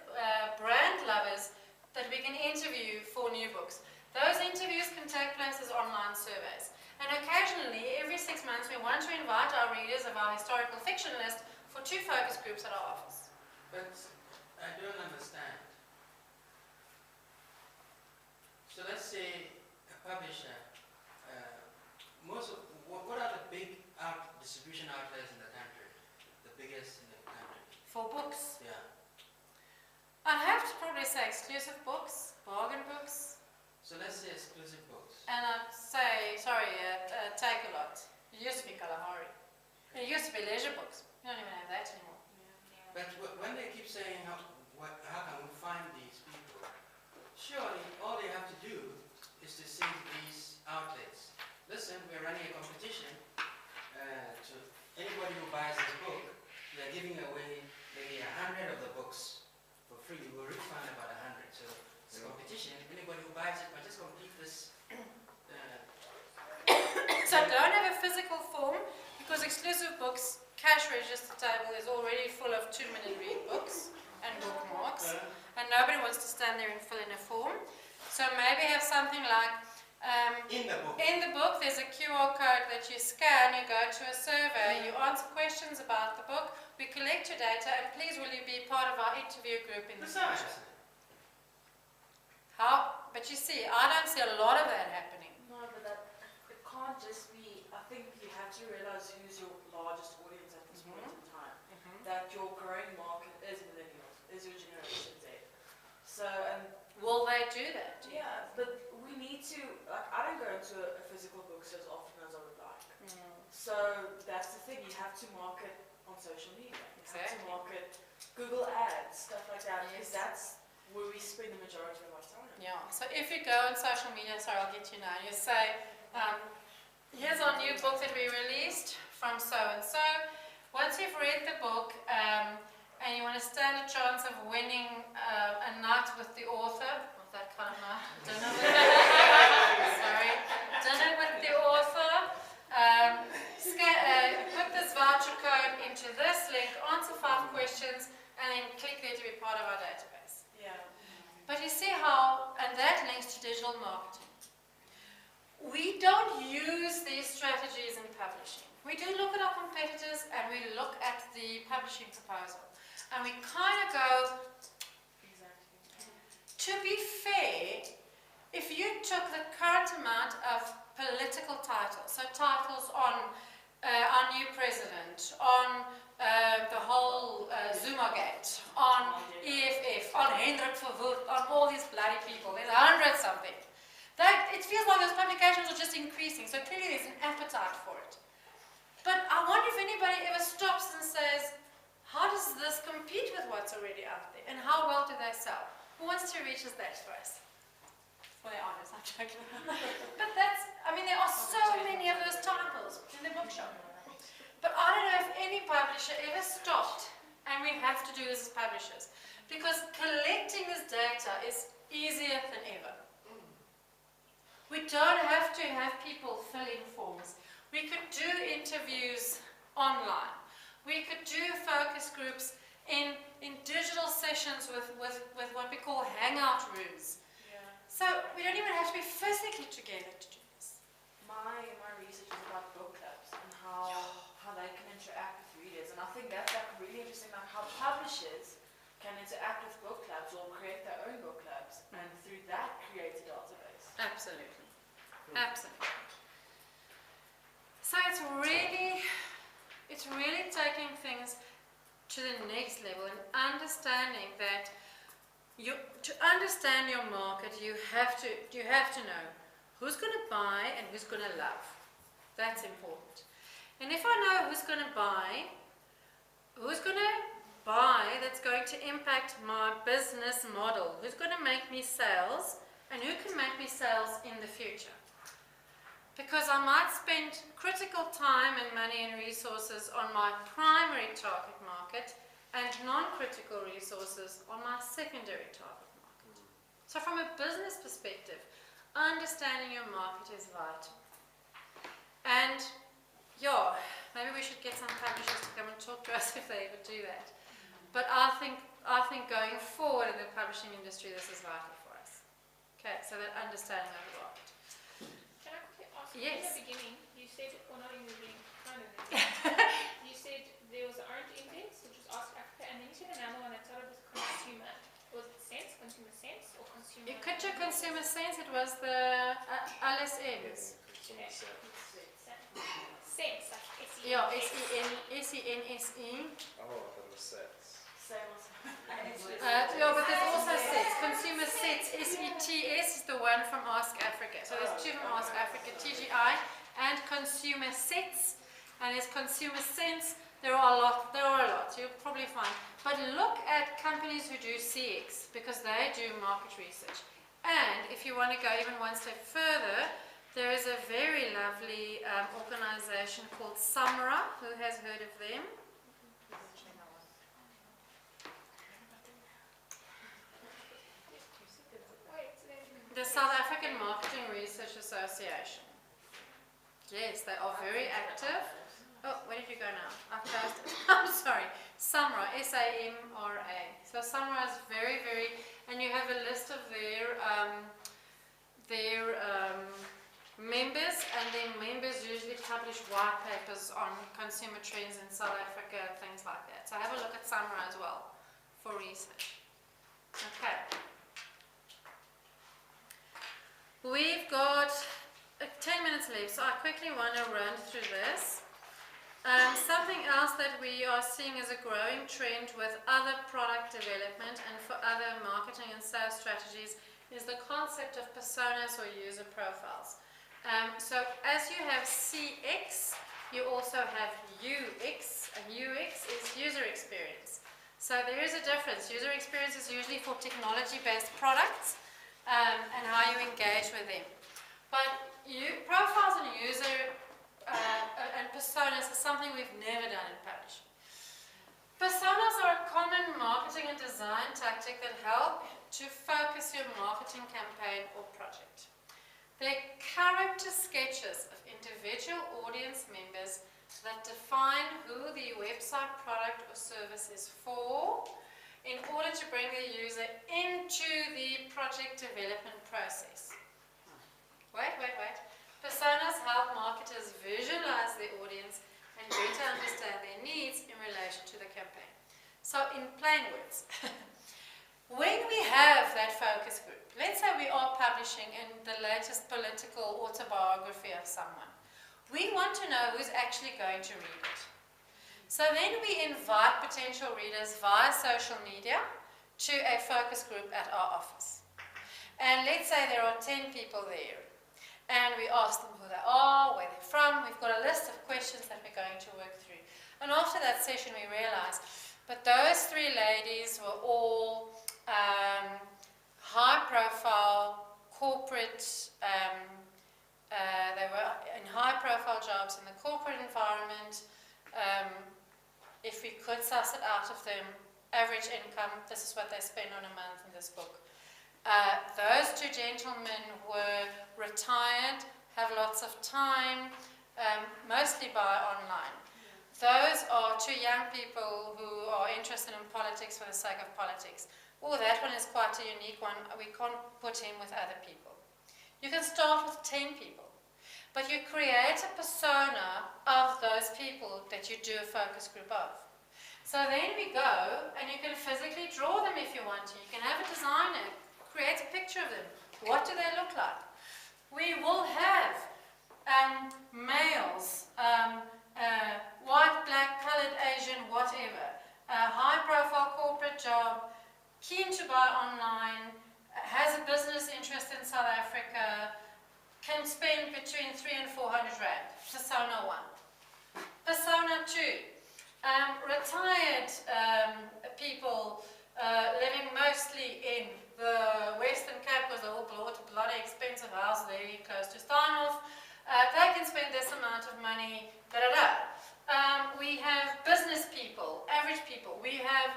brand lovers, that we can interview for new books. Those interviews can take place as online surveys. And occasionally, every 6 months, we want to invite our readers of our historical fiction list for 2 focus groups at our office. But I don't understand. So let's say a publisher, what are the big distribution outlets in the country? The biggest in the country? For books, Yeah. I have to probably say exclusive books, bargain books, So let's say exclusive books. and I'd say, Take-A-Lot. It used to be Kalahari. It used to be leisure books. We don't even have that anymore. But when they keep saying how can we find these people, surely all they have to do is to say to these outlets, listen, we're running a competition to anybody who buys this book, we are giving away maybe 100 of the books for free. We'll refund about 100. So it's a competition. Anybody who buys it, but just complete this. So don't have a physical form because exclusive books cash register table is already full of 2-minute read books and bookmarks, and nobody wants to stand there and fill in a form. So maybe have something like, in the book there's a QR code that you scan, you go to a survey, you answer questions about the book, we collect your data, and please will you be part of our interview group in the future. But you see, I don't see a lot of that happening. No, but it can't just be, I think you have to realize who's your largest audience at this point in time. That your growing market is millennials, is your Generation Z. So, and will they do that? Yeah, but we need to, like, I don't go into a physical bookstore as often as I would like. So that's the thing, you have to market on social media. You have to market Google ads, stuff like that, because that's where we spend the majority of our time. Yeah, so if you go on social media, sorry, I'll get you now, you say, here's our new book that we released from so-and-so. Once you've read the book, and you want to stand a chance of winning a night with the author, not that kind of night, dinner with dinner with the author, put this voucher code into this link, answer 5 questions, and then click there to be part of our database. Yeah. But you see how, and that links to digital marketing. We don't use these strategies in publishing. We do look at our competitors and we look at the publishing proposal. And we kind of go, to be fair, if you took the current amount of political titles, so titles on our new president, on the whole Zumagate, on EFF, on Hendrik Verwoerd, on all these bloody people, there's 100 something. It feels like those publications are just increasing, so clearly there's an appetite for it. But I wonder if anybody ever stops and says, how does this compete with what's already out there? And how well do they sell? Who wants to reach us that for us? Well, they're honest, I'm joking. But that's, I mean, there are so many of those titles in the bookshop. But I don't know if any publisher ever stopped, and we have to do this as publishers, because collecting this data is easier than ever. We don't have to have people filling forms. We could do interviews online. We could do focus groups in digital sessions with what we call hangout rooms. Yeah. So we don't even have to be physically together to do this. My research is about book clubs and how they can interact with readers, and I think that's like really interesting, like how publishers can interact with book clubs or create their own book clubs, and through that create a database. Absolutely. Absolutely. So it's really taking things to the next level and understanding that to understand your market, you have to know who's going to buy and who's going to love. That's important. And if I know who's going to buy that's going to impact my business model, who's going to make me sales, and who can make me sales in the future. Because I might spend critical time and money and resources on my primary target market and non-critical resources on my secondary target market. So from a business perspective, understanding your market is vital. And yeah, maybe we should get some publishers to come and talk to us if they ever do that. But I think going forward in the publishing industry, this is vital for us. Okay, so that understanding of the market. Can I quickly ask, Yes. in the beginning, you said, or not in the beginning, kind of you said there was the Orange Index, which was Ask Africa, and then you said another one that started with consumer. Was it consumer sense, or consumer? You could do consumer sense, it was the LSMs. Sense, like S-E-N. Yeah, S-E-N-S-E. Oh, I thought it was sets. Yeah, but there's also sets. Consumer sets, S-E-T-S is the one from Ask Africa. So there's two from Ask Africa, TGI and consumer sets. And there's consumer sense. There are a lot. You'll probably find. But look at companies who do CX because they do market research. And if you want to go even one step further, there is a very lovely organization called Samra. Who has heard of them? The South African Marketing Research Association. Yes, they are very active. Oh, where did you go now? I closed it. I'm sorry. SAMRA, S-A-M-R-A. So SAMRA is very, very, and you have a list of their members, and then members usually publish white papers on consumer trends in South Africa, things like that. So have a look at SAMRA as well for research. Okay. We've got 10 minutes left, so I quickly want to run through this. Something else that we are seeing as a growing trend with other product development and for other marketing and sales strategies is the concept of personas or user profiles. So as you have CX, you also have UX, and UX is user experience. So there is a difference. User experience is usually for technology-based products and how you engage with them. But profiles and user and personas is something we've never done in publishing. Personas are a common marketing and design tactic that help to focus your marketing campaign or project. They're character sketches of individual audience members that define who the website, product or service is for in order to bring the user into the project development process. Wait. Personas help marketers visualize their audience and better understand their needs in relation to the campaign. So in plain words, when we have that focus group, let's say we are publishing in the latest political autobiography of someone, we want to know who's actually going to read it. So then we invite potential readers via social media to a focus group at our office. And let's say there are 10 people there. And we ask them who they are, where they're from. We've got a list of questions that we're going to work through. And after that session we realized that those 3 ladies were all high profile, corporate, they were in high profile jobs in the corporate environment. If we could suss it out of them, average income, this is what they spend on a month in this book. Those 2 gentlemen were retired, have lots of time, mostly by online. Those are 2 young people who are interested in politics for the sake of politics. Oh, that one is quite a unique one. We can't put him with other people. You can start with 10 people, but you create a persona of those people that you do a focus group of. So then we go, and you can physically draw them if you want to. You can have a designer create a picture of them. What do they look like? We will have males, white, black, colored, Asian, whatever, a high-profile corporate job, keen to buy online, has a business interest in South Africa, can spend between 300 and 400 rand. Persona 1. Persona 2. Retired people living mostly in the Western Cape because they all bought a bloody expensive house very close to Steinhoff. They can spend this amount of money, we have business people, average people. We have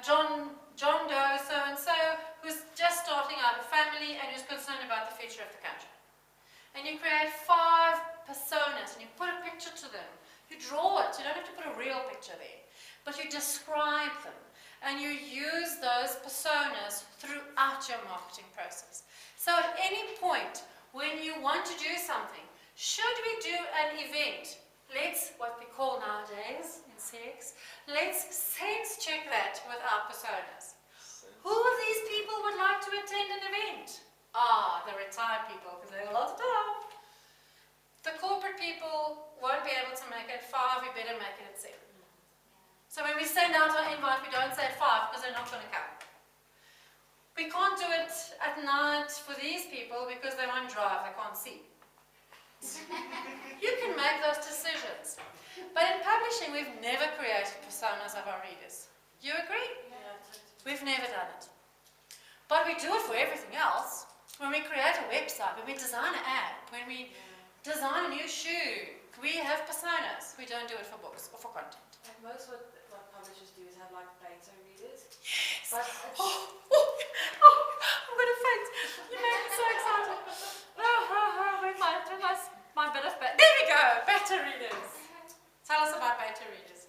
John Doe, so-and-so, who's just starting out a family and who's concerned about the future of the country. And you create 5 personas and you put a picture to them. You draw it. You don't have to put a real picture there. But you describe them. And you use those personas throughout your marketing process. So at any point when you want to do something, should we do an event? Let's, what we call nowadays in CX, let's sense check that with our personas. Who of these people would like to attend an event? The retired people, because they have a lot of time. The corporate people won't be able to make it at 5, we better make it at 7. So when we send out our invite, we don't say at 5 because they're not going to come. We can't do it at night for these people because they won't drive, they can't see. You can make those decisions. But in publishing, we've never created personas of our readers. You agree? Yeah. We've never done it. But we do it for everything else. When we create a website, when we design an ad, when we design a new shoe, we have personas. We don't do it for books or for content. Like most what publishers do is have like beta readers. Yes. But I'm gonna faint. You make me so excited. Where's my bit of beta? There we go. Beta readers. Tell us about beta readers.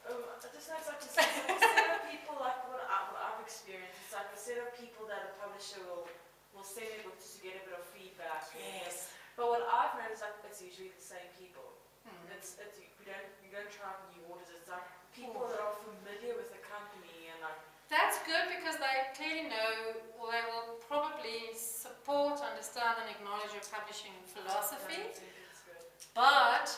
I just know it's like a set of people, like what I've experienced. It's like a set of people that a publisher will send a book just to get a bit of feedback. Yes. But what I've noticed, like, it's usually the same people. Mm. You don't try out new orders. It's like people that are familiar with the company and like. That's good because they clearly know, or they will probably support, understand and acknowledge your publishing philosophy, but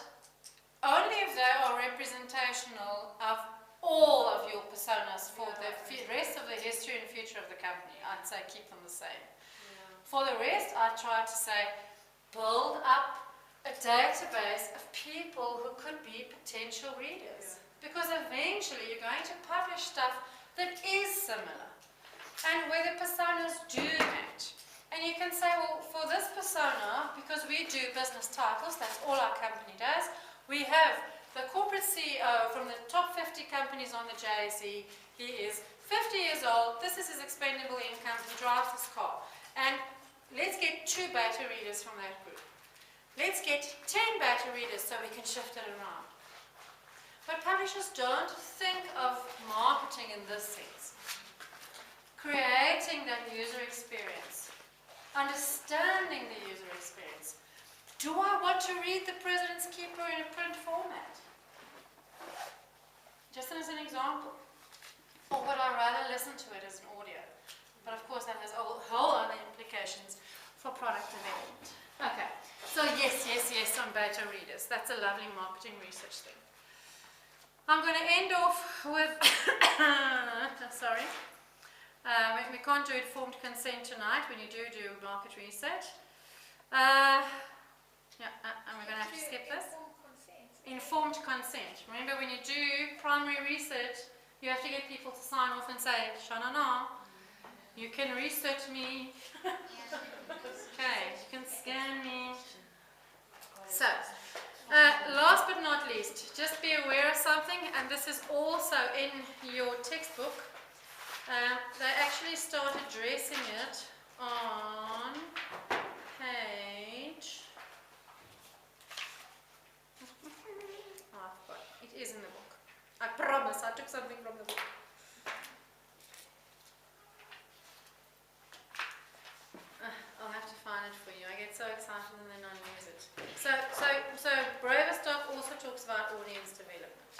only if they are representational of all of your personas for the rest of the history and future of the company. I'd say keep them the same. For the rest, I try to say build up a database of people who could be potential readers, because eventually you're going to publish stuff that is similar and where the personas do match. And you can say, well, for this persona, because we do business titles, that's all our company does, we have the corporate CEO from the top 50 companies on the JSE. He is 50 years old, this is his expendable income, he drives this car. And let's get 2 beta readers from that group. Let's get 10 beta readers so we can shift it around. But publishers don't think of marketing in this sense. Creating that user experience. Understanding the user experience. Do I want to read The President's Keeper in a print format? Just as an example. Or would I rather listen to it as an audio? But of course that has whole other implications for product development. Okay, so yes, on beta readers. That's a lovely marketing research thing. I'm going to end off with, sorry, we can't do informed consent tonight when you do market research. And we're going to have to skip this. Informed consent. Remember, when you do primary research, you have to get people to sign off and say, Shanana, you can research me. Okay, you can scan me. So, last but not least, just be aware of something, and this is also in your textbook. They actually start addressing it on page... Oh, I forgot. It is in the book. I promise, I took something from the book. I'll have to find it for you. I get so excited and then I lose it. So Braverstock also talks about audience development.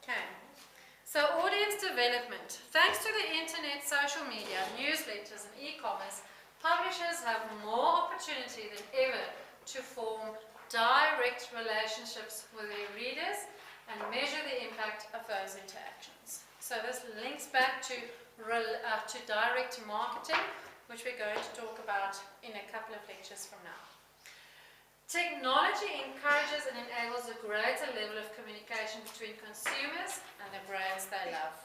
Okay. So audience development. Thanks to the internet, social media, newsletters and e-commerce, publishers have more opportunity than ever to form direct relationships with their readers and measure the impact of those interactions. So this links back to direct marketing, which we're going to talk about in a couple of lectures from now. Technology encourages and enables a greater level of communication between consumers and the brands they love.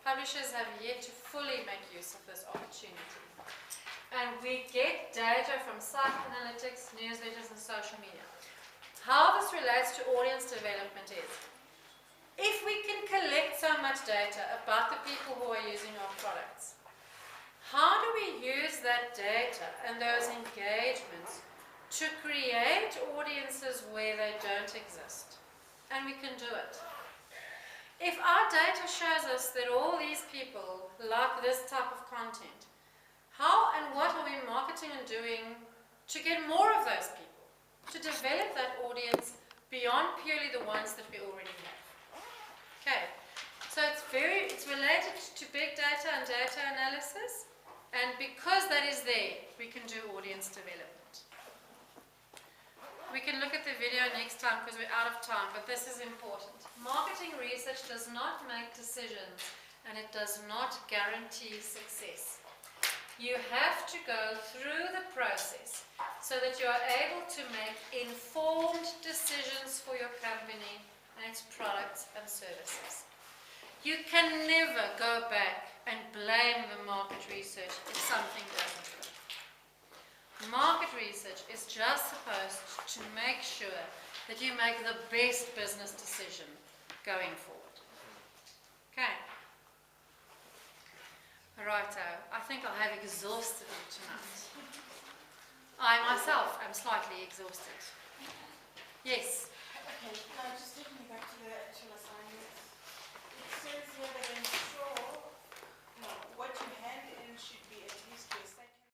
Publishers have yet to fully make use of this opportunity. And we get data from site analytics, newsletters and social media. How this relates to audience development is, if we can collect so much data about the people who are using our products, how do we use that data and those engagements to create audiences where they don't exist? And we can do it. If our data shows us that all these people like this type of content, how and what are we marketing and doing to get more of those people? To develop that audience beyond purely the ones that we already have. Okay, so it's related to big data and data analysis, and because that is there, we can do audience development. We can look at the video next time because we're out of time, but this is important. Marketing research does not make decisions, and it does not guarantee success. You have to go through the process so that you are able to make informed decisions for your company and its products and services. You can never go back and blame the market research if something doesn't work. Market research is just supposed to make sure that you make the best business decision going forward. Okay. Righto, I think I have exhausted you tonight. I myself myself am slightly exhausted. Yes. Okay, now just taking me back to the